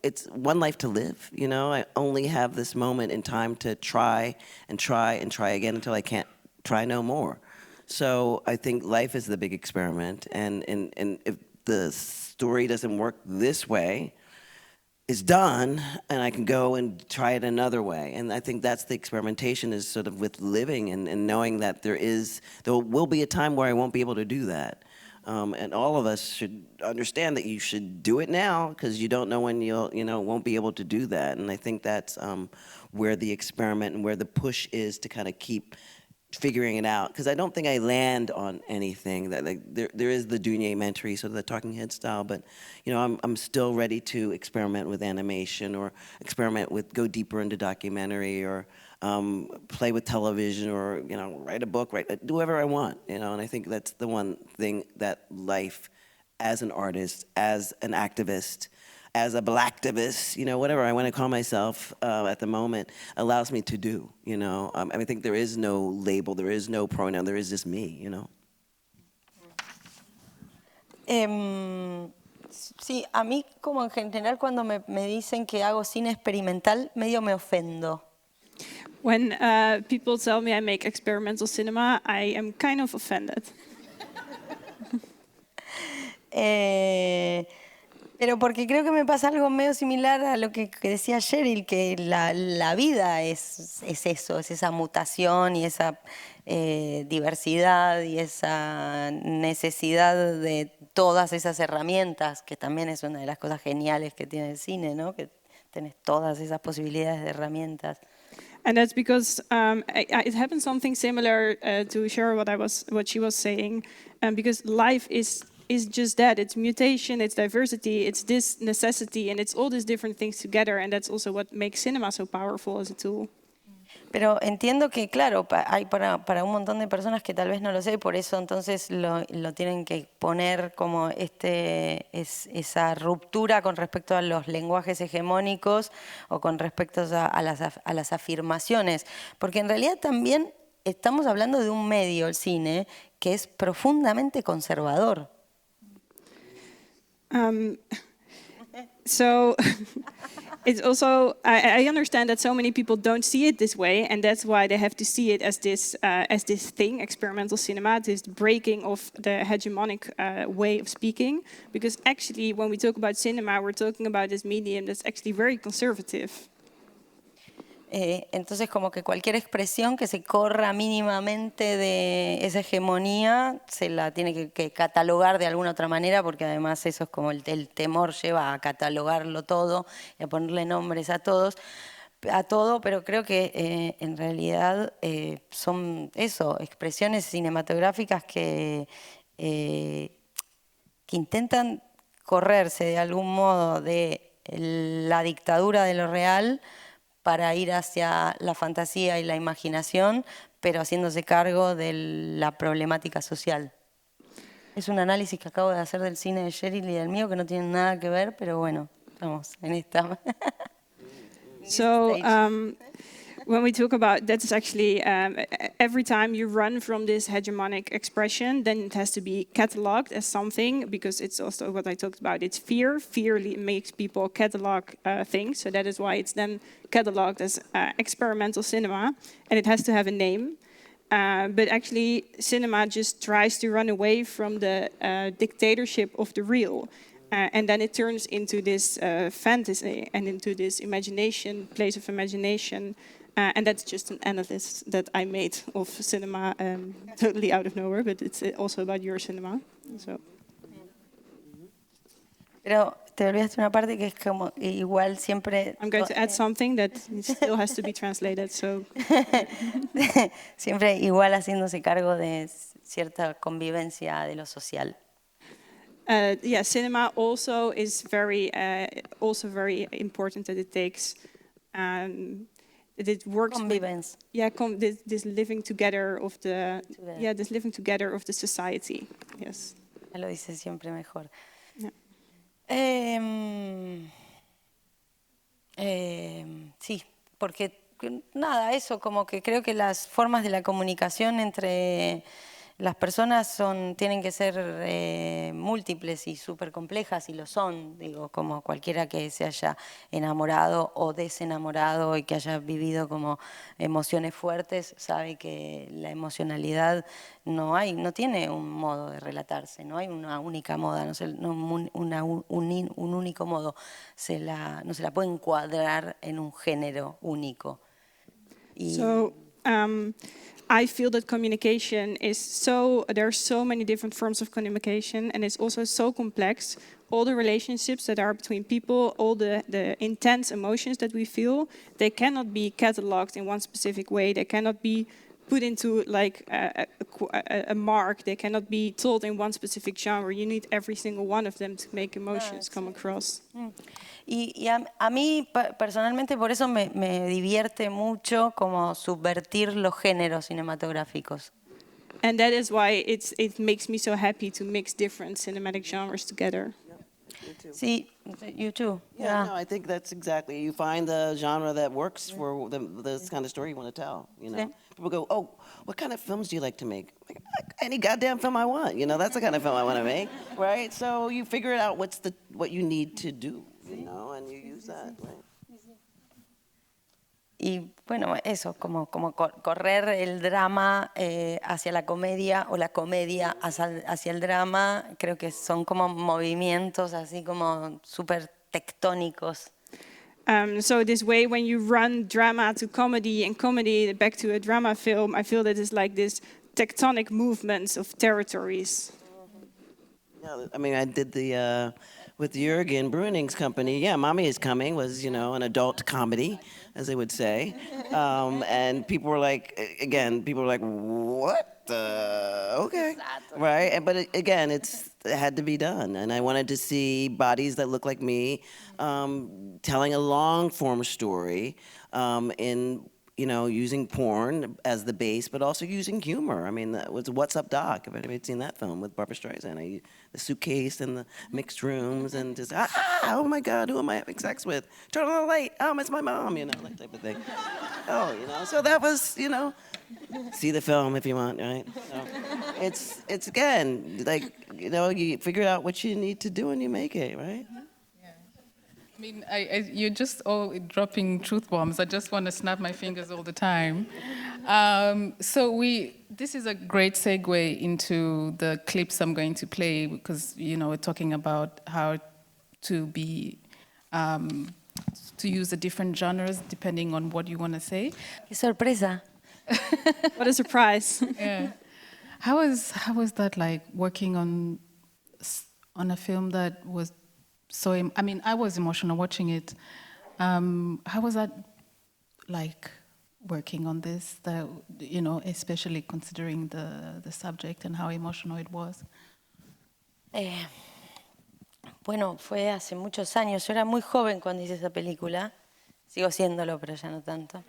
it's one life to live. I only have this moment in time to try and try and try again until I can't try no more. So I think life is the big experiment, and if the story doesn't work this way, it's done, and I can go and try it another way. And I think that's the experimentation, is sort of with living and knowing that there will be a time where I won't be able to do that. And all of us should understand that you should do it now, because you don't know when won't be able to do that. And I think that's where the experiment and where the push is to kind of keep figuring it out, because I don't think I land on anything. That there is the Dunye mentory, sort of the talking head style, but I'm still ready to experiment with animation, or go deeper into documentary, or play with television, or write a book, do whatever I want, and I think that's the one thing that life, as an artist, as an activist, as a blacktivist, whatever I want to call myself at the moment, allows me to do. I think there is no label, there is no pronoun, there is just me. Sí, a mí como en general cuando me dicen que hago cine experimental, medio me ofendo. When people tell me I make experimental cinema, I am kind of offended. Pero porque creo que me pasa algo medio similar a lo que decía Cheryl, que la vida es eso, es esa mutación y esa diversidad y esa necesidad de todas esas herramientas, que también es una de las cosas geniales que tiene el cine, ¿no? Que tenés todas esas posibilidades de herramientas. And that's because it happened something similar to Cheryl, what she was saying. because life is just that. It's mutation, it's diversity, it's this necessity, and it's all these different things together, and that's also what makes cinema so powerful as a tool. Pero entiendo que, claro, hay para un montón de personas que tal vez no lo sé, por eso entonces lo tienen que poner como esa ruptura con respecto a los lenguajes hegemónicos o con respecto a las afirmaciones. Porque en realidad también estamos hablando de un medio, el cine, que es profundamente conservador. So it's also, I understand that so many people don't see it this way, and that's why they have to see it as this thing, experimental cinema, this breaking of the hegemonic way of speaking. Because actually, when we talk about cinema, we're talking about this medium that's actually very conservative. Entonces como que cualquier expresión que se corra mínimamente de esa hegemonía se la tiene que catalogar de alguna otra manera, porque además eso es como el temor lleva a catalogarlo todo y a ponerle nombres a todo, pero creo que en realidad son eso, expresiones cinematográficas que intentan correrse de algún modo de la dictadura de lo real para ir hacia la fantasía y la imaginación, pero haciéndose cargo de la problemática social. Es un análisis que acabo de hacer del cine de Cheryl y del mío, que no tienen nada que ver, pero bueno, estamos en esta. So when we talk about, that's actually every time you run from this hegemonic expression, then it has to be cataloged as something, because it's also what I talked about. It's fear. Fear makes people catalog things, so that is why it's then cataloged as experimental cinema, and it has to have a name. But actually, cinema just tries to run away from the dictatorship of the real. And then it turns into this fantasy and into this imagination, place of imagination. And that's just an analysis that I made of cinema, totally out of nowhere, but it's also about your cinema. So. Pero te olvidaste una parte que es como igual siempre... I'm going to add something that still has to be translated, so... Siempre igual haciéndose cargo de cierta convivencia de lo social. Yeah, cinema also is very important that it takes... that it works Convivence. With, this living together of the this living together of the society. Yes. Lo dice siempre mejor. Yeah. Sí, porque nada, eso, como que creo que las formas de la comunicación entre las personas tienen que ser múltiples y súper complejas, y lo son, digo, como cualquiera que se haya enamorado o desenamorado y que haya vivido como emociones fuertes, sabe que la emocionalidad no tiene un modo de relatarse, no hay una única moda, un único modo, no se la puede encuadrar en un género único. So, I feel that communication is there are so many different forms of communication, and it's also so complex. All the relationships that are between people, all the intense emotions that we feel, they cannot be cataloged in one specific way. They cannot be put into like a mark. They cannot be told in one specific genre. You need every single one of them to make emotions come across. Y a mí personalmente por eso me divierte mucho como subvertir los géneros cinematográficos. And that is why it makes me so happy to mix different cinematic genres together. Sí, you too. Yeah, no, I think that's exactly. You find the genre that works for this kind of story you want to tell. You know, people go, "Oh, what kind of films do you like to make?" Like, any goddamn film I want. You know, that's the kind of film I want to make, right? So you figure it out. What you need to do, you know, and you use that, right? Y bueno, eso, como correr el drama hacia la comedia o la comedia hacia el drama, creo que son como movimientos así como súper tectónicos. So this way, when you run drama to comedy and comedy back to a drama film, I feel that it's like this tectonic movements of territories. Yeah, I mean, I did with Jürgen Bruning's company. Yeah, Mommy is Coming was, you know, an adult comedy. as they would say. And people were like, what? Okay, right? But again, it had to be done. And I wanted to see bodies that look like me telling a long form story in, using porn as the base, but also using humor. I mean, that was What's Up, Doc? If anybody's seen that film with Barbra Streisand, the suitcase and the mixed rooms, and just, oh my God, who am I having sex with? Turn on the light, it's my mom, that type of thing. So that was, see the film if you want, right? So it's again, like, you figure out what you need to do and you make it, right? I mean, you're just all dropping truth bombs. I just want to snap my fingers all the time. This is a great segue into the clips I'm going to play because, we're talking about how to be, to use the different genres depending on what you want to say. ¡Qué sorpresa! What a surprise. Yeah. How was that like working on a film that was so, I was emotional watching it. How was that like working on this, especially considering the subject and how emotional it was? Bueno, fue hace muchos años. Yo era muy joven cuando hice esa película. Sigo siéndolo, pero ya no tanto.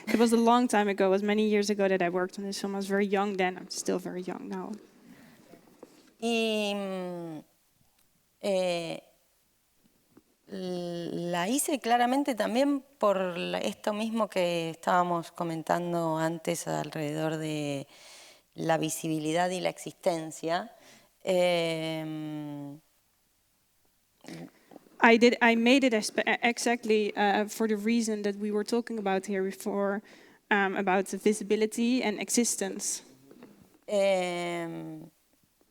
It was a long time ago. It was many years ago that I worked on this film. I was very young then. I'm still very young now. Y la hice claramente también por esto mismo que estábamos comentando antes alrededor de la visibilidad y la existencia. I made it exactly for the reason that we were talking about here before, about the visibility and existence.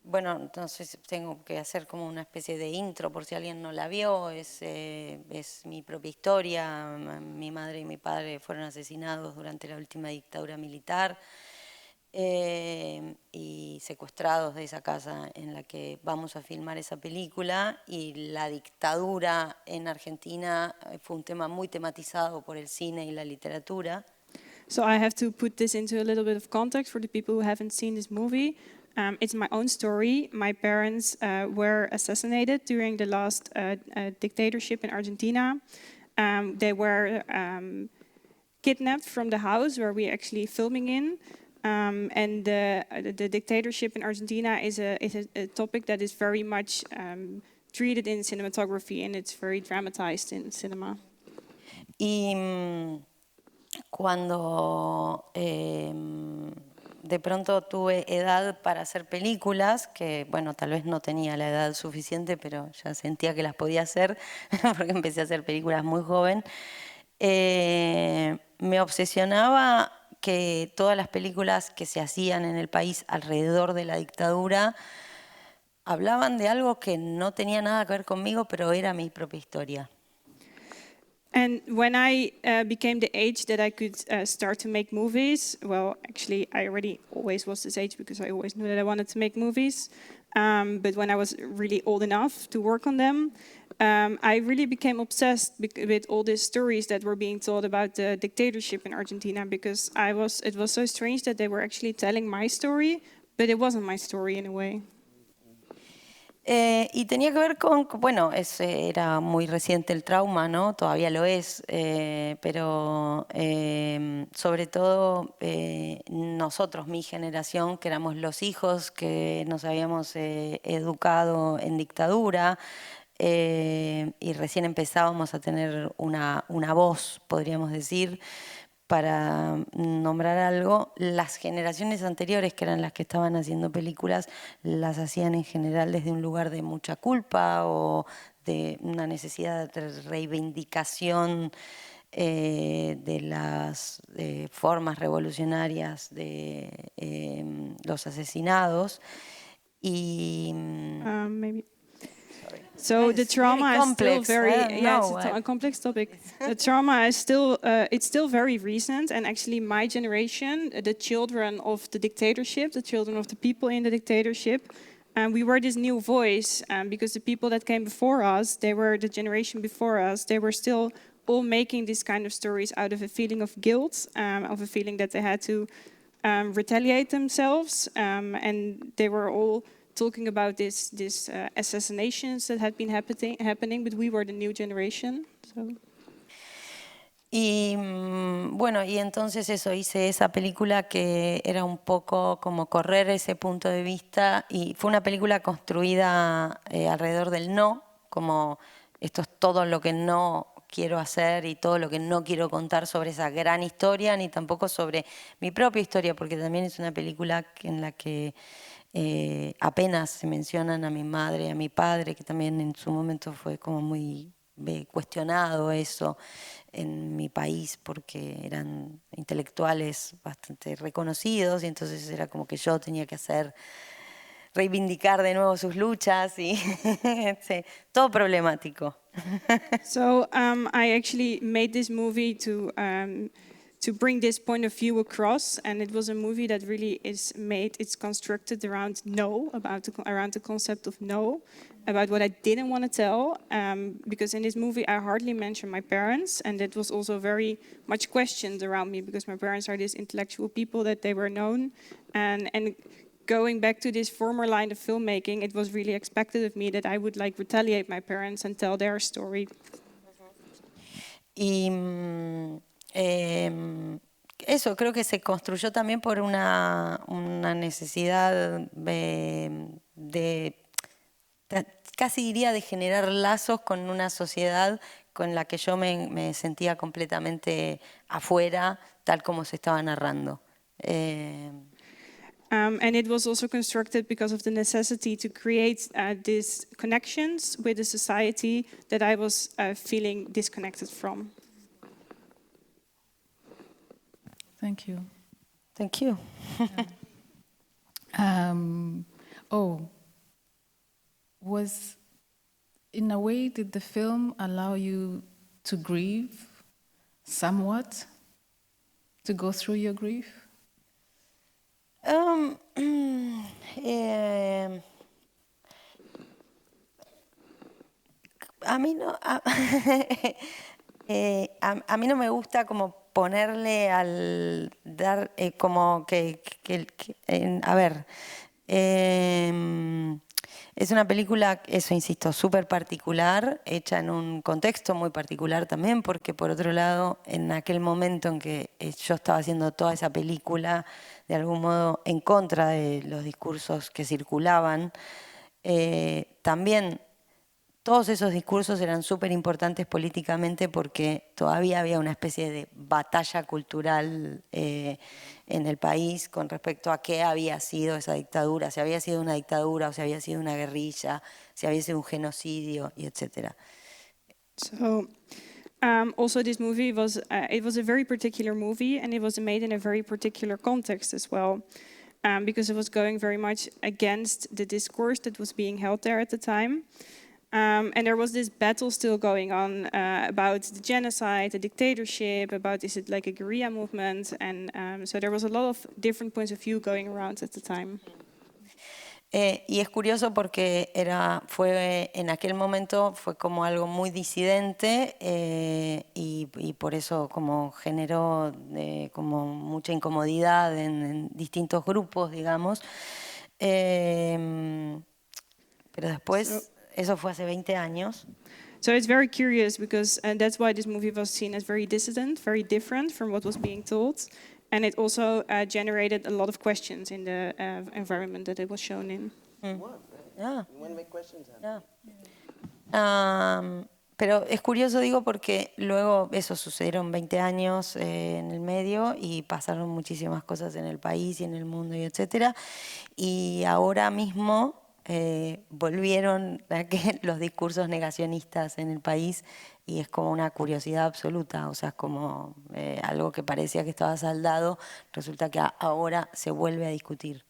Bueno, entonces tengo que hacer como una especie de intro por si alguien no la vio. Es mi propia historia. Mi madre y mi padre fueron asesinados durante la última dictadura militar y secuestrados de esa casa en la que vamos a filmar esa película. Y la dictadura en Argentina fue un tema muy tematizado por el cine y la literatura. So I have to put this into a little bit of context for the people who haven't seen this movie. It's my own story. My parents were assassinated during the last dictatorship in Argentina. They were kidnapped from the house where we're actually filming in. And the dictatorship in Argentina is a topic that is very much treated in cinematography, and it's very dramatized in cinema. Y cuando de pronto tuve edad para hacer películas, que bueno, tal vez no tenía la edad suficiente, pero ya sentía que las podía hacer, porque empecé a hacer películas muy joven, me obsesionaba que todas las películas que se hacían en el país alrededor de la dictadura hablaban de algo que no tenía nada que ver conmigo, pero era mi propia historia. And when I became the age that I could start to make movies, well, actually, I already always was this age because I always knew that I wanted to make movies. But when I was really old enough to work on them, I really became obsessed with all these stories that were being told about the dictatorship in Argentina, because it was so strange that they were actually telling my story, but it wasn't my story in a way. Y tenía que ver con, bueno, era muy reciente el trauma, ¿no? Todavía lo es, pero sobre todo nosotros, mi generación, que éramos los hijos que nos habíamos educado en dictadura y recién empezábamos a tener una voz, podríamos decir, para nombrar algo. Las generaciones anteriores, que eran las que estaban haciendo películas, las hacían en general desde un lugar de mucha culpa o de una necesidad de reivindicación de las formas revolucionarias de los asesinados. Y Maybe. So the trauma is still very, it's a complex topic. The trauma is still, it's still very recent, and actually my generation, the children of the dictatorship, the children of the people in the dictatorship, we were this new voice, because the people that came before us, they were the generation before us, they were still all making these kind of stories out of a feeling of guilt, of a feeling that they had to retaliate themselves, and they were all talking about these assassinations that had been happening, but we were the new generation. So. Y bueno, y entonces eso, hice esa película que era un poco como correr ese punto de vista, y fue una película construida alrededor del no, como esto es todo lo que no quiero hacer y todo lo que no quiero contar sobre esa gran historia, ni tampoco sobre mi propia historia, porque también es una película en la que apenas se mencionan a mi madre y a mi padre, que también en su momento fue como muy cuestionado eso en mi país porque eran intelectuales bastante reconocidos, y entonces era como que yo tenía que reivindicar de nuevo sus luchas y sí, todo problemático. So I actually made this movie to bring this point of view across, and it was a movie that really it's constructed around no, around the concept of no, about what I didn't want to tell, because in this movie I hardly mentioned my parents, and it was also very much questioned around me, because my parents are these intellectual people that they were known, and going back to this former line of filmmaking, it was really expected of me that I would like retaliate my parents and tell their story. Y eso creo que se construyó también por una necesidad casi diría de generar lazos con una sociedad con la que yo me sentía completamente afuera, tal como se estaba narrando. And it was also constructed because of the necessity to create these connections with a society that I was feeling disconnected from. Thank you. Thank you. In a way, did the film allow you to grieve somewhat, to go through your grief? A mí no, a mí no me gusta como ponerle al dar como a ver, es una película, eso insisto, súper particular, hecha en un contexto muy particular también, porque por otro lado, en aquel momento en que yo estaba haciendo toda esa película, de algún modo en contra de los discursos que circulaban, también todos esos discursos eran súper importantes políticamente porque todavía había una especie de batalla cultural en el país con respecto a qué había sido esa dictadura, si había sido una dictadura o si había sido una guerrilla, si había sido un genocidio, y etcétera. So, also this movie it was a very particular movie, and it was made in a very particular context as well, because it was going very much against the discourse that was being held there at the time. And there was this battle still going on about the genocide, the dictatorship, about is it like a guerrilla movement, and so there was a lot of different points of view going around at the time. Y es curioso porque en aquel momento fue como algo muy disidente y por eso como generó como mucha incomodidad en distintos grupos, digamos. Pero después, eso fue hace 20 años. So it's very curious because that's why this movie was seen as very dissident, very different from what was being told. And it also generated a lot of questions in the environment that it was shown in. What? Yeah. You want to make questions Yeah. Pero es curioso, digo, porque luego eso sucedieron 20 años en el medio y pasaron muchísimas cosas en el país y en el mundo y etcétera. Y ahora mismo volvieron los discursos negacionistas en el país y es como una curiosidad absoluta, o sea, es como algo que parecía que estaba saldado, resulta que ahora se vuelve a discutir.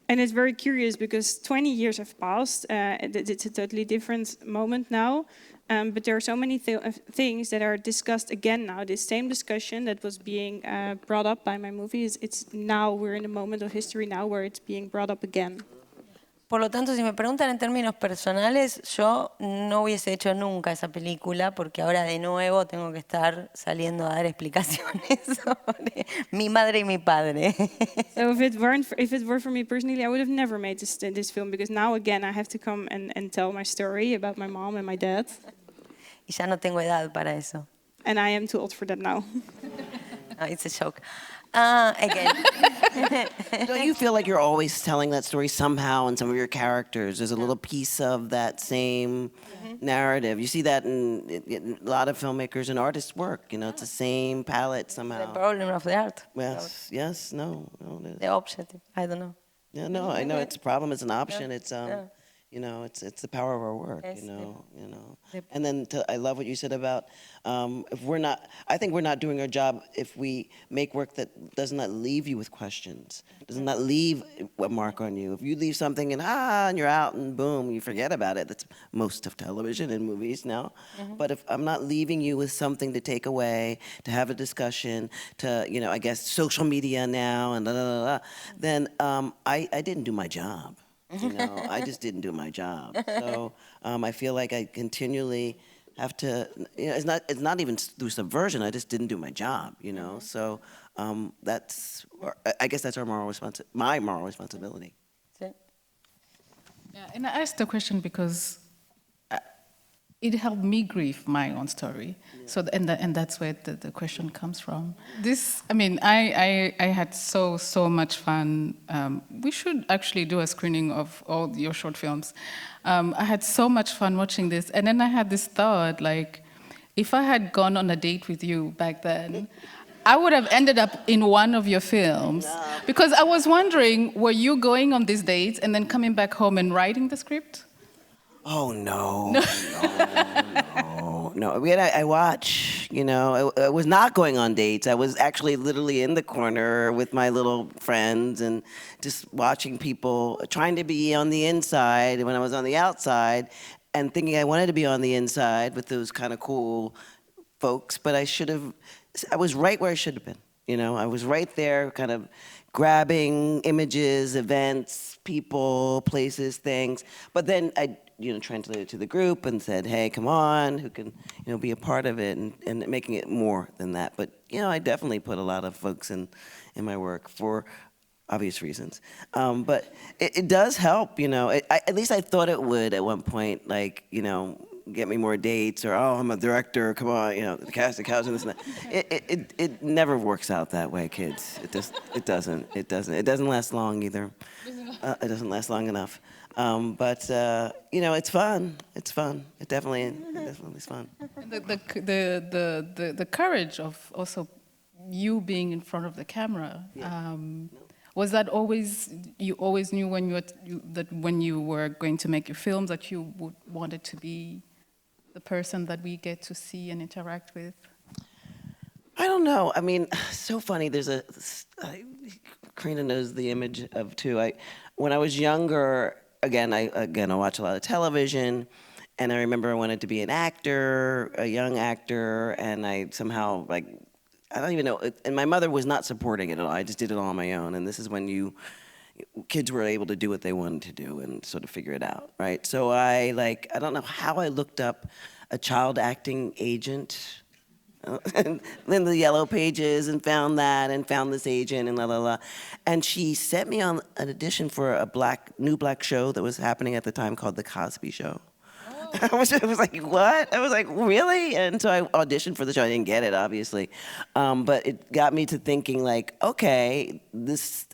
And it's very curious because 20 years have passed. It's a totally different moment now. But there are so many things that are discussed again now. This same discussion that was being brought up by my movie, it's now we're in a moment of history now where it's being brought up again. Por lo tanto, si me preguntan en términos personales, yo no hubiese hecho nunca esa película porque ahora de nuevo tengo que estar saliendo a dar explicaciones sobre mi madre y mi padre. So if it were for me personally, I would have never made this film, because now again I have to come and tell my story about my mom and my dad, Y ya no tengo edad para eso. and I am too old for that now. No, it's a joke. Again. Don't you feel like you're always telling that story somehow in some of your characters? There's a little piece of that same narrative. You see that in a lot of filmmakers and artists' work. You know, it's the same palette The somehow. problem of the art. Yes, no, it is. The objective. I don't know. Yeah, no, I know it's a problem. It's an option. It's yeah. you know, it's the power of our work. Yes, You know. the- And then I love what you said about if we're not. I think we're not doing our job if we make work that does not leave you with questions, does not leave a mark on you. If you leave something and you're out and boom, you forget about it. That's most of television and movies now. But if I'm not leaving you with something to take away, to have a discussion, to I guess social media now and then I didn't do my job. I just didn't do my job. So I feel like I continually have to. It's not even through subversion. I just didn't do my job. So I guess that's our my moral responsibility. Sí. Yeah, and I asked the question because it helped me grieve my own story. So, and that's where the question comes from. I had so much fun. We should actually do a screening of all your short films. I had so much fun watching this, and then I had this thought, like, if I had gone on a date with you back then, I would have ended up in one of your films. Because I was wondering, were you going on these dates and then coming back home and writing the script? Oh no. I watch. I was not going on dates. I was actually literally in the corner with my little friends and just watching people, trying to be on the inside when I was on the outside, and thinking I wanted to be on the inside with those kind of cool folks, but I was right where I should have been. I was right there, kind of grabbing images, events, people, places, things. But then I translated it to the group and said, hey, come on, who can be a part of it, and making it more than that. But I definitely put a lot of folks in my work for obvious reasons. But it does help, at least I thought it would at one point, like, get me more dates, or I'm a director, come on, the cast, the couch, and this and that. It never works out that way, kids. It doesn't. It doesn't last long either. It doesn't last long enough. But it's fun. It's fun. It definitely is fun. The courage of also you being in front of the camera. Was that you always knew that when you were going to make your films that you wanted to be the person that we get to see and interact with? I don't know. So funny. There's Karina knows the image of too. When I was younger, I watch a lot of television, and I remember I wanted to be an actor, a young actor, and I somehow I don't even know. And my mother was not supporting it at all. I just did it all on my own. And this is when kids were able to do what they wanted to do and sort of figure it out, right? So I don't know how I looked up a child acting agent in the yellow pages and found this agent and And she sent me on an audition for a new black show that was happening at the time called The Cosby Show. I was like, what? I was like, really? And so I auditioned for the show. I didn't get it, obviously. But it got me to thinking, like, okay, there's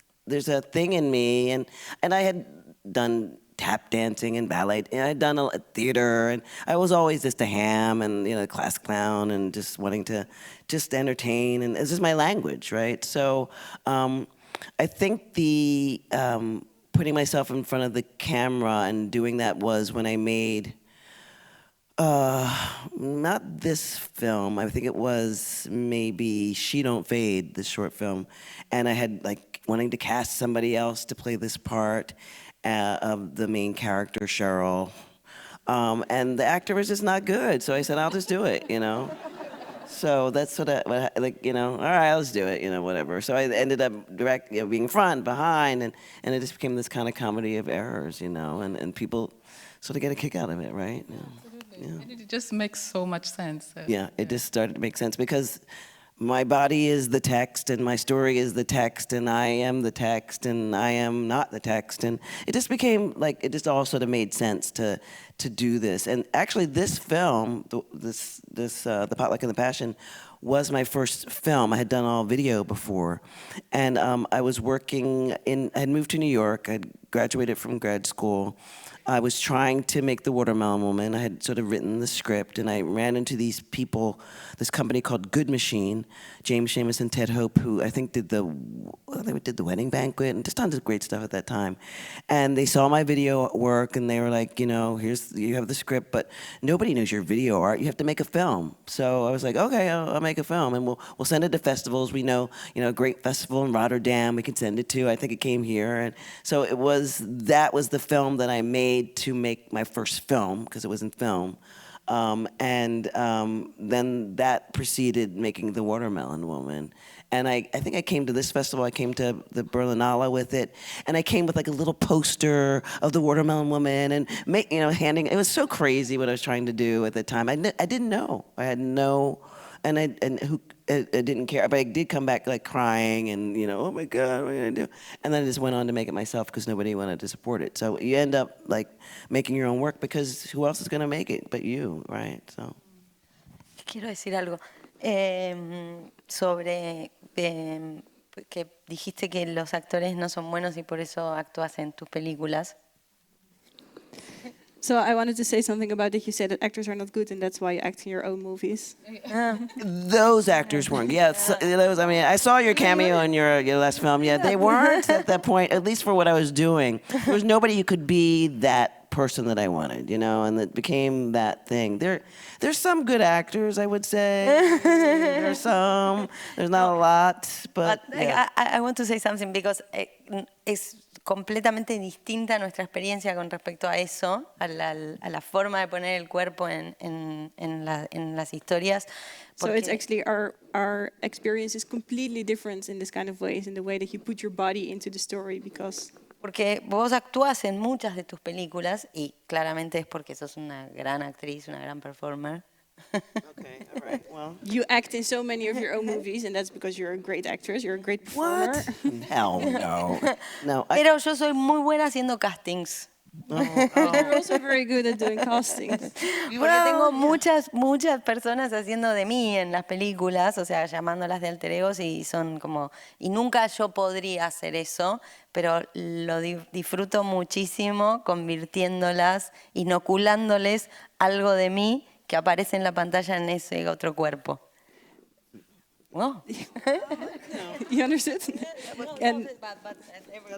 a thing in me. And I had done tap dancing and ballet, and I'd done a theater, and I was always just a ham and, class clown and just wanting to just entertain. And it's just my language, right? So I think the putting myself in front of the camera and doing that was when I made... not this film. I think it was maybe She Don't Fade, this short film. And I had wanting to cast somebody else to play this part of the main character, Cheryl. And the actor was just not good. So I said, I'll just do it, So that's what like, you know, all right, let's do it, you know, whatever. So I ended up being front, behind, and it just became this kind of comedy of errors, you know, and people sort of get a kick out of it, right? Yeah. Yeah. And it just makes so much sense. Yeah, it just started to make sense because my body is the text and my story is the text and I am the text and I am not the text, and it just became like, it just all sort of made sense to do this. And actually this film, The Potluck and the Passion, was my first film. I had done all video before, and I was working I had moved to New York. I had graduated from grad school. I was trying to make The Watermelon Woman. I had sort of written the script, and I ran into these people, this company called Good Machine, James Seamus and Ted Hope, who I think did the Wedding Banquet and just tons of great stuff at that time. And they saw my video work, and they were like, you know, you have the script, but nobody knows your video art. You have to make a film. So I was like, okay, I'll make a film, and we'll send it to festivals. We know, a great festival in Rotterdam we can send it to. I think it came here, and so that was the film that I made to make my first film, because it was in film. Then that preceded making The Watermelon Woman. And I think I came to this festival, I came to the Berlinale with it, and I came with like a little poster of The Watermelon Woman, and handing, it was so crazy what I was trying to do at the time. I didn't know. I had no, I didn't care, but I did come back like crying and, oh my God, what am I gonna do? And then I just went on to make it myself because nobody wanted to support it. So you end up like making your own work because who else is gonna make it but you, right? So. Quiero decir algo sobre que dijiste que los actores no son buenos y por eso actúas en tus películas. So I wanted to say something about that. You said that actors are not good, and that's why you act in your own movies. Those actors weren't. Yeah, those. I mean, I saw your cameo in your last film. Yeah, they weren't at that point. At least for what I was doing, there was nobody who could be that person that I wanted. And it became that thing. There's some good actors, I would say. There's some. There's not a lot, but yeah. I want to say something because es completamente distinta nuestra experiencia con respecto a eso, a la forma de poner el cuerpo en las historias. So it's actually our experience is completely different in this kind of ways, in the way that you put your body into the story, porque vos actúas en muchas de tus películas y claramente es porque sos una gran actriz, una gran performer. Okay, all right. Well, you act in so many of your own movies, and that's because you're a great actress. You're a great performer. What? Hell no. No. Pero yo soy muy buena haciendo castings. You're also very good at doing castings. Porque tengo muchas personas haciendo de mí en las películas, o sea, llamándolas de alter egos y son como... Y nunca yo podría hacer eso, pero lo disfruto muchísimo convirtiéndolas, inoculándoles algo de mí que aparece en la pantalla en ese otro cuerpo. Oh. You understood? And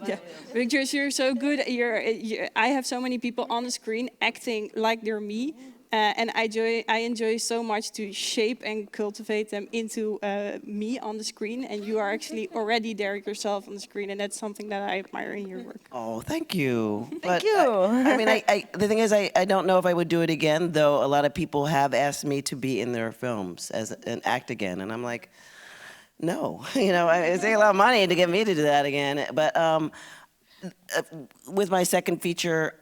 yeah, because you're so good. I have so many people on the screen acting like they're me, and I enjoy so much to shape and cultivate them into me on the screen. And you are actually already there yourself on the screen, and that's something that I admire in your work. Oh, thank you. Thank you. I mean, the thing is, I don't know if I would do it again, though. A lot of people have asked me to be in their films and act again, and I'm like, no. It's a lot of money to get me to do that again. But with my second feature,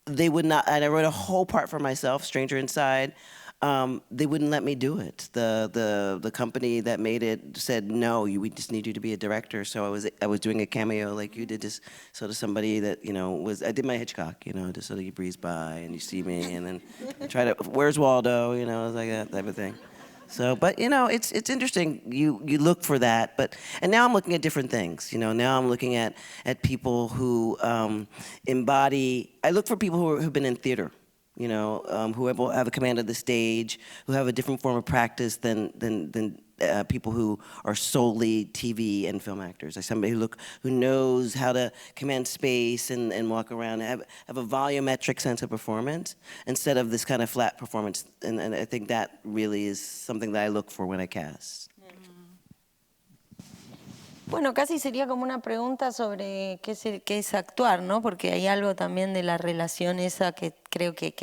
they would not, and I wrote a whole part for myself, Stranger Inside. They wouldn't let me do it. The company that made it said, no, we just need you to be a director. So I was doing a cameo like you did, just sort of somebody that, I did my Hitchcock, just sort of you breeze by and you see me and then try to, where's Waldo, it was like that type of thing. So, but it's interesting. You look for that, and now I'm looking at different things. Now I'm looking at people who embody. I look for people who've been in theater, who have a command of the stage, who have a different form of practice than people who are solely TV and film actors. Like somebody who knows how to command space and walk around, have a volumetric sense of performance instead of this kind of flat performance. And I think that really is something that I look for when I cast. Bueno, casi sería como una pregunta sobre qué es actuar, ¿no? Porque hay algo también de la relación esa que creo que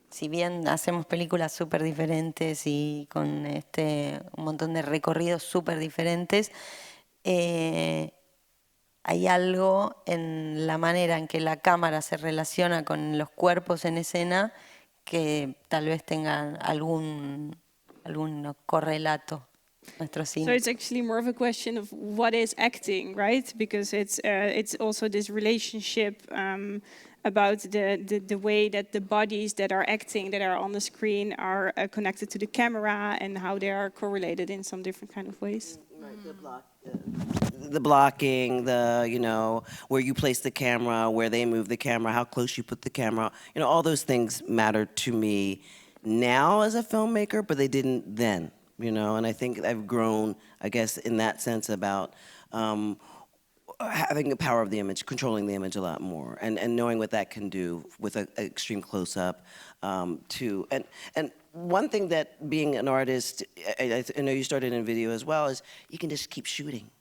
si bien hacemos películas súper diferentes y con un montón de recorridos súper diferentes, hay algo en la manera en que la cámara se relaciona con los cuerpos en escena que tal vez tengan algún correlato nuestro So cine. it's actually more of a question of what is acting, right? Because it's also this relationship about the way that the bodies that are acting, that are on the screen, are connected to the camera and how they are correlated in some different kind of ways. The blocking, where you place the camera, where they move the camera, how close you put the camera, all those things matter to me now as a filmmaker, but they didn't then, and I think I've grown, I guess, in that sense about having the power of the image, controlling the image a lot more, and knowing what that can do with an extreme close-up, too. And one thing that being an artist, I know you started in video as well, is you can just keep shooting.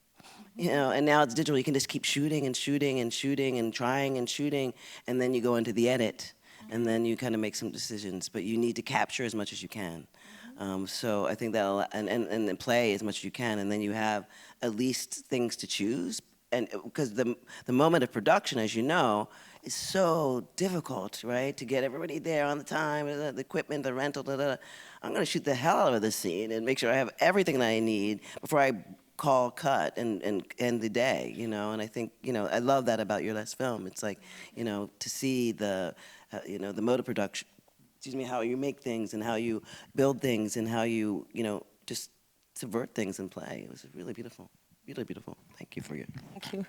And now it's digital, you can just keep shooting and shooting and shooting and trying and shooting, and then you go into the edit, and then you kind of make some decisions, but you need to capture as much as you can. So I think that, and then play as much as you can, and then you have at least things to choose, and because the moment of production, as you know, is so difficult, right? To get everybody there on the time, the equipment, the rental, I'm gonna shoot the hell out of this scene and make sure I have everything that I need before I call cut and end the day, and I think, I love that about your last film. It's like, to see the mode of production, how you make things and how you build things and how you, just subvert things and play. It was really beautiful, really beautiful. Thank you for your. Thank you.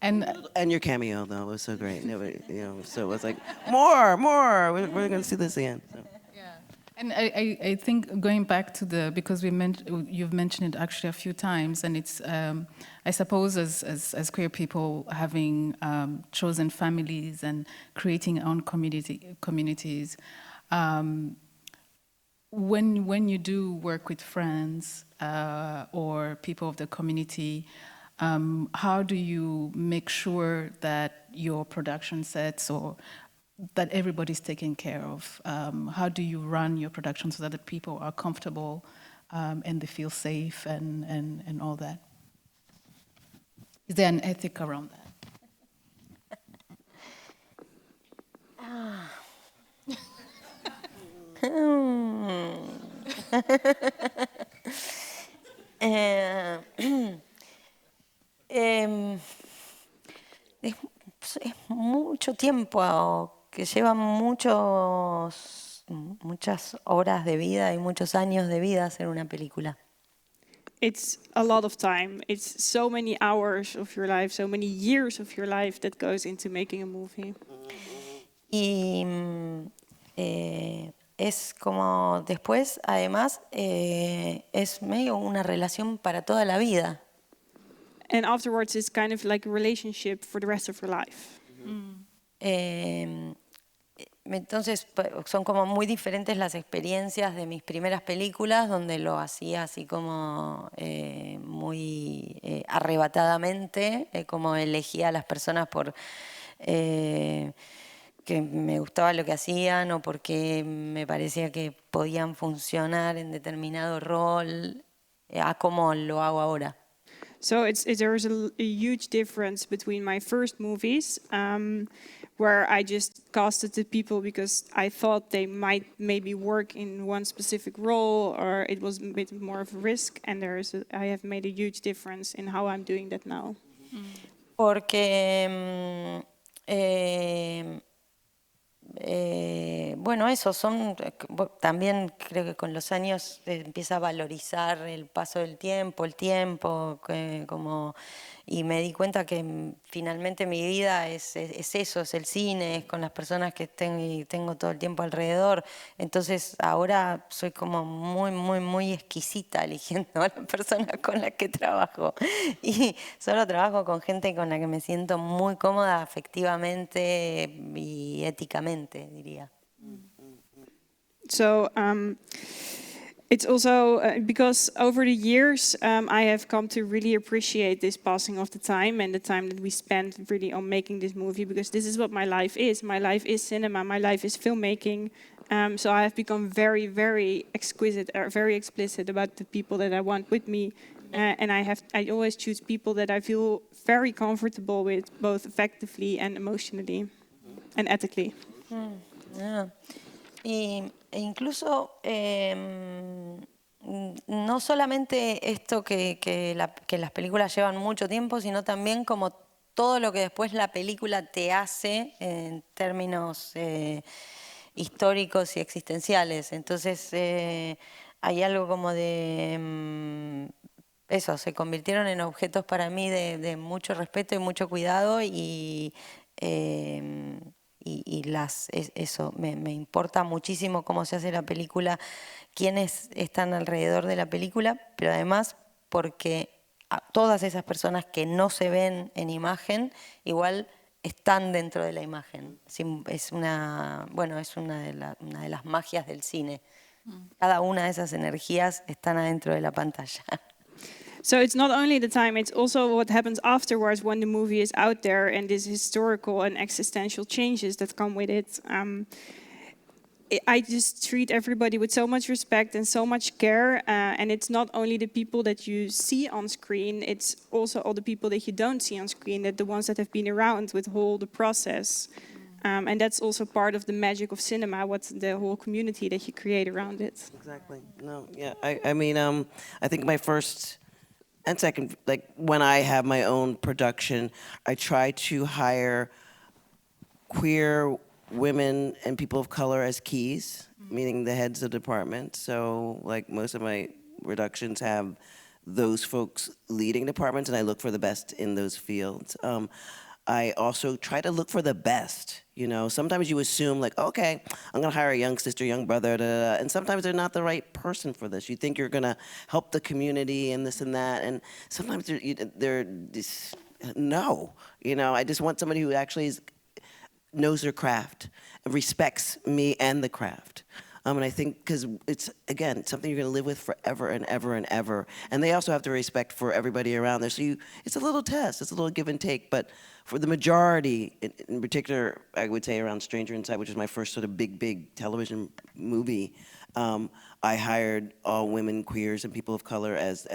And your cameo, though, was so great. So it was like, more, we're going to see this again. So. And I think going back to because you've mentioned it actually a few times, and it's, I suppose as queer people having chosen families and creating our own communities, when you do work with friends or people of the community, how do you make sure that your production sets or that everybody's taken care of? How do you run your production so that the people are comfortable and they feel safe and all that? Is there an ethic around that? Es mucho tiempo, que lleva muchas horas de vida y muchos años de vida hacer una película. It's a lot of time. It's so many hours of your life, so many years of your life that goes into making a movie. Y es como después, además, es medio una relación para toda la vida. And afterwards, it's kind of like a relationship for the rest of your life. Entonces son como muy diferentes las experiencias de mis primeras películas, donde lo hacía así como muy arrebatadamente, como elegía a las personas por que me gustaba lo que hacían o porque me parecía que podían funcionar en determinado rol, a como lo hago ahora. So there's a huge difference between my first movies, where I just casted the people because I thought they might maybe work in one specific role, or it was a bit more of a risk, and I have made a huge difference in how I'm doing that now. Porque bueno, eso también creo que con los años empieza a valorizar el paso del tiempo, y me di cuenta que finalmente mi vida es eso, es el cine, es con las personas que tengo todo el tiempo alrededor. Entonces ahora soy como muy exquisita eligiendo a las personas con las que trabajo. Y solo trabajo con gente con la que me siento muy cómoda afectivamente y éticamente, diría. So It's also because over the years, I have come to really appreciate this passing of the time and the time that we spent really on making this movie, because this is what my life is. My life is cinema, my life is filmmaking. So I have become very, very exquisite, or very explicit about the people that I want with me. And I always choose people that I feel very comfortable with, both effectively and emotionally and ethically. Yeah. E incluso no solamente esto que las películas llevan mucho tiempo, sino también como todo lo que después la película te hace en términos históricos y existenciales. Entonces hay algo como de eso, se convirtieron en objetos para mí de mucho respeto y mucho cuidado eso, me importa muchísimo cómo se hace la película, quiénes están alrededor de la película, pero además porque todas esas personas que no se ven en imagen, igual están dentro de la imagen. Es una de las magias del cine. Cada una de esas energías están adentro de la pantalla. So it's not only the time, it's also what happens afterwards when the movie is out there and these historical and existential changes that come with it. I just treat everybody with so much respect and so much care. And it's not only the people that you see on screen, it's also all the people that you don't see on screen, that the ones that have been around with the process. And that's also part of the magic of cinema, what's the whole community that you create around it. Exactly. No, yeah. I mean, I think my first and second, like when I have my own production, I try to hire queer women and people of color as keys, meaning the heads of departments. So like most of my productions have those folks leading departments, and I look for the best in those fields. I also try to look for the best. You know, sometimes you assume like, okay, I'm gonna hire a young sister, young brother, and sometimes they're not the right person for this. You think you're gonna help the community and this and that, and sometimes they're just, no. You know, I just want somebody who actually knows their craft, respects me and the craft. And I think because it's, again, something you're going to live with forever and ever and ever. And they also have to respect for everybody around there. So it's a little test, it's a little give and take. But for the majority, in particular, I would say around Stranger Inside, which is my first sort of big television movie, I hired all women, queers, and people of color as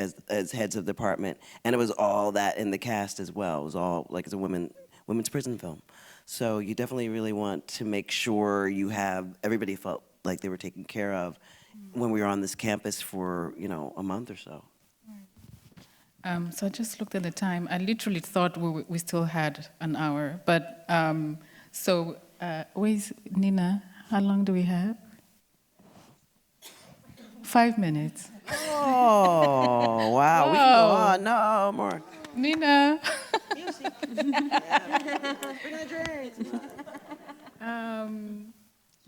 heads of department. And it was all that in the cast as well. It was all like it's a women's prison film. So you definitely really want to make sure you have, everybody felt like they were taken care of when we were on this campus for, you know, a month or so. So I just looked at the time. I literally thought we still had an hour. But where's Nina? How long do we have? 5 minutes. Oh, wow. We can go on. No, more. Nina. Music.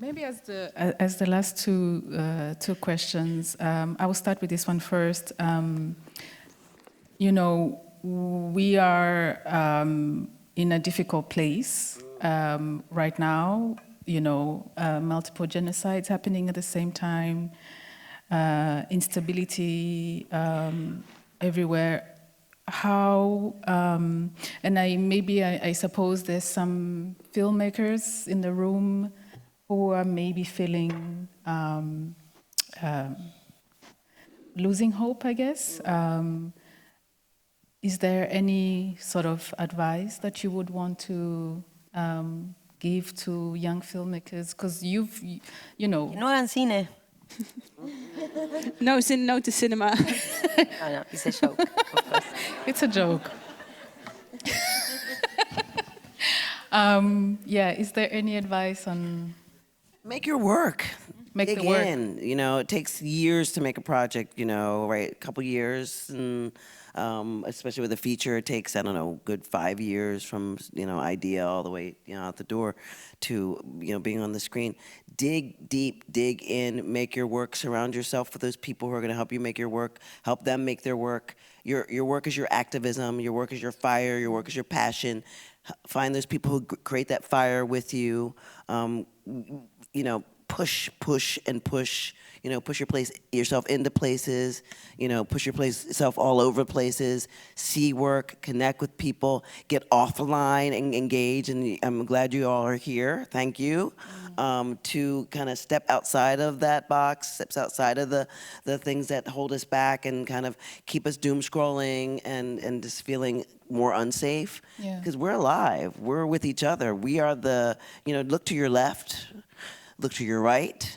Maybe as the last two questions, I will start with this one first. You know, we are in a difficult place right now. You know, multiple genocides happening at the same time, instability everywhere. How, and I suppose there's some filmmakers in the room who are maybe feeling losing hope, I guess. Is there any sort of advice that you would want to give to young filmmakers? Because you know... Que no hagan cine. No to cinema. No, it's a joke, of course. It's a joke. Yeah, is there any advice on... Make your work. Make Dig the work. in. You know, it takes years to make a project, you know, right? A couple years, and especially with a feature, it takes, I don't know, good 5 years from, you know, idea all the way, you know, out the door to, you know, being on the screen. Dig deep, dig in, make your work, surround yourself with those people who are going to help you make your work, help them make their work. Your work is your activism, your work is your fire, your work is your passion. Find those people who create that fire with you. You know, push, you know, push yourself into places, you know, push yourself all over places, see work, connect with people, get offline and engage. And I'm glad you all are here. Thank you. To kind of step outside of that box, steps outside of the things that hold us back and kind of keep us doom scrolling and just feeling more unsafe. Because we're alive. We're with each other. We are you know, look to your left, look to your right.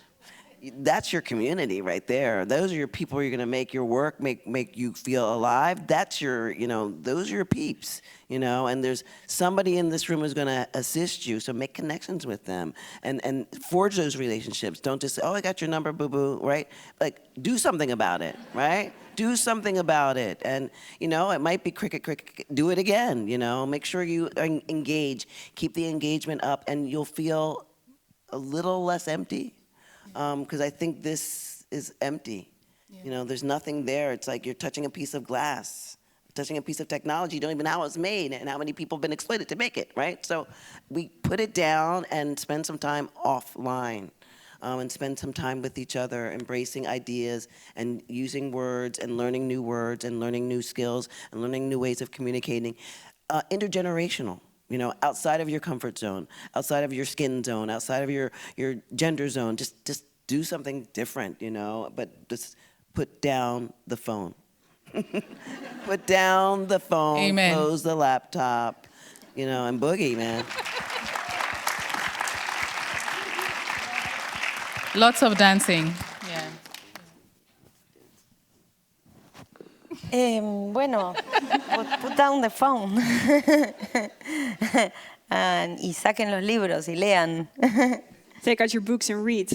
That's your community right there. Those are your people you're gonna make your work, make you feel alive. That's your, you know, those are your peeps, you know, and there's somebody in this room who's gonna assist you, so make connections with them and forge those relationships. Don't just say, oh, I got your number, boo-boo, right? Like, do something about it, right? Do something about it. And, you know, it might be cricket, do it again, you know? Make sure you engage, keep the engagement up, and you'll feel a little less empty. Because I think this is empty. You know, there's nothing there. It's like you're touching a piece of glass, touching a piece of technology. You don't even know how it's made and how many people have been exploited to make it, right? So we put it down and spend some time offline and spend some time with each other, embracing ideas and using words and learning new words and learning new skills and learning new ways of communicating. Intergenerational. You know, outside of your comfort zone, outside of your skin zone, outside of your gender zone, just do something different, you know, but just put down the phone. Put down the phone, Amen. Close the laptop, you know, and boogie, man. Lots of dancing. Yeah. Bueno, put down the phone. Y saquen los libros y lean. Take out your books and read.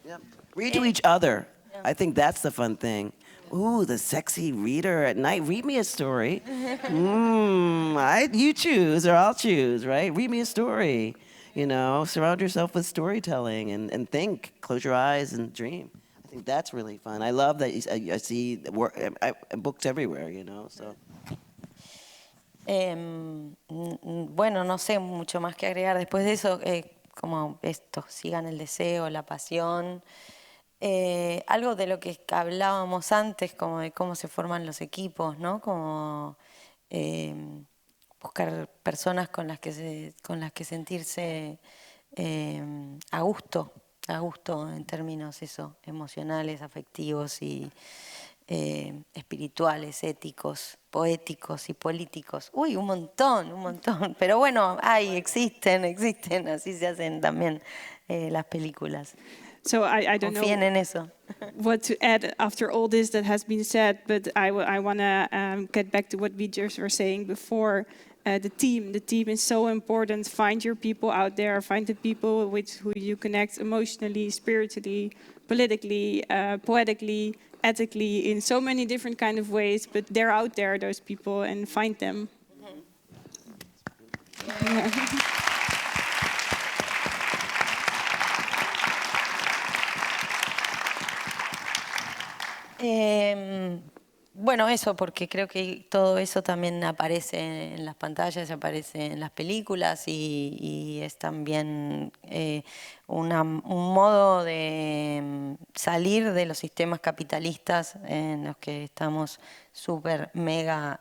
Yep. Read to each other. I think that's the fun thing. Ooh, the sexy reader at night. Read me a story. You choose or I'll choose, right? Read me a story. You know, surround yourself with storytelling and think. Close your eyes and dream. I think that's really fun. I love that I see books everywhere, you know, so. Bueno, no sé mucho más que agregar después de eso, como esto, sigan el deseo, la pasión. Algo de lo que hablábamos antes, como de cómo se forman los equipos, ¿no? Como buscar personas con las que sentirse a gusto en términos emocionales, afectivos y espirituales, éticos, poéticos y políticos. Uy, un montón. Pero bueno, existen, así se hacen también las películas. So I don't know Confíen en eso. what to add after all this that has been said, but I want to get back to what we just were saying before. The team is so important. Find your people out there. Find the people with who you connect emotionally, spiritually, politically, poetically, ethically, in so many different kind of ways. But they're out there, those people, and find them. Bueno, eso, porque creo que todo eso también aparece en las pantallas, aparece en las películas y es también un modo de salir de los sistemas capitalistas en los que estamos súper mega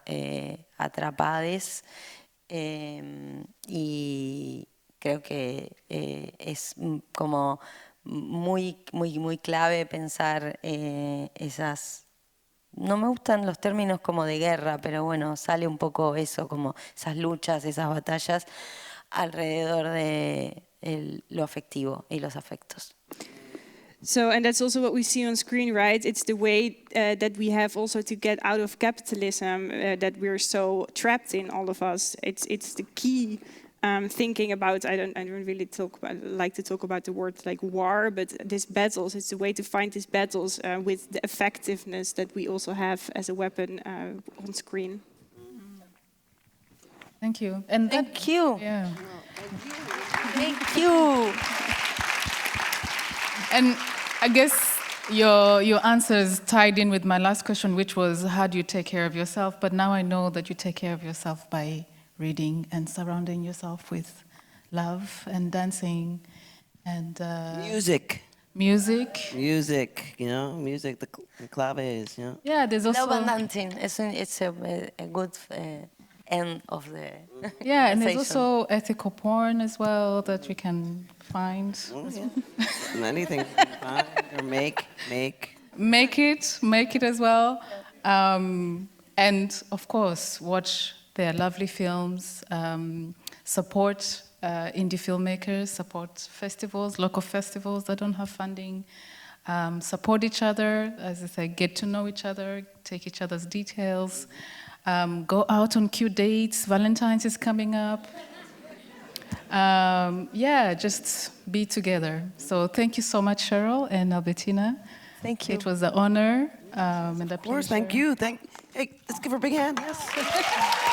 atrapados y creo que es como muy clave pensar esas. No me gustan los términos como de guerra, pero bueno, sale un poco eso, como esas luchas, esas batallas alrededor de lo afectivo y los afectos. So, and that's also what we see on screen, right? It's the way that we have also to get out of capitalism that we're so trapped in, all of us. It's the key. Thinking about, I don't really like to talk about the word like war, but these battles, it's a way to find these battles with the effectiveness that we also have as a weapon on screen. Thank you. And Thank you. Yeah. Thank you. And I guess your answers tied in with my last question, which was, how do you take care of yourself? But now I know that you take care of yourself by reading and surrounding yourself with love and dancing And Music. music. Music, you know, music, the claves, you know. Yeah, there's Love also and dancing. It's a good end of the yeah, and there's conversation. also ethical porn as well that we can find. Oh, yeah. Anything you can find or make. Make it as well, and of course watch their lovely films. Support indie filmmakers. Support festivals, local festivals that don't have funding. Support each other, as I say, get to know each other, take each other's details. Go out on cute dates. Valentine's is coming up. Yeah, just be together. So thank you so much, Cheryl and Albertina. Thank you. It was an honor and a Of course, pleasure. thank you. Hey, let's give her a big hand. Yes.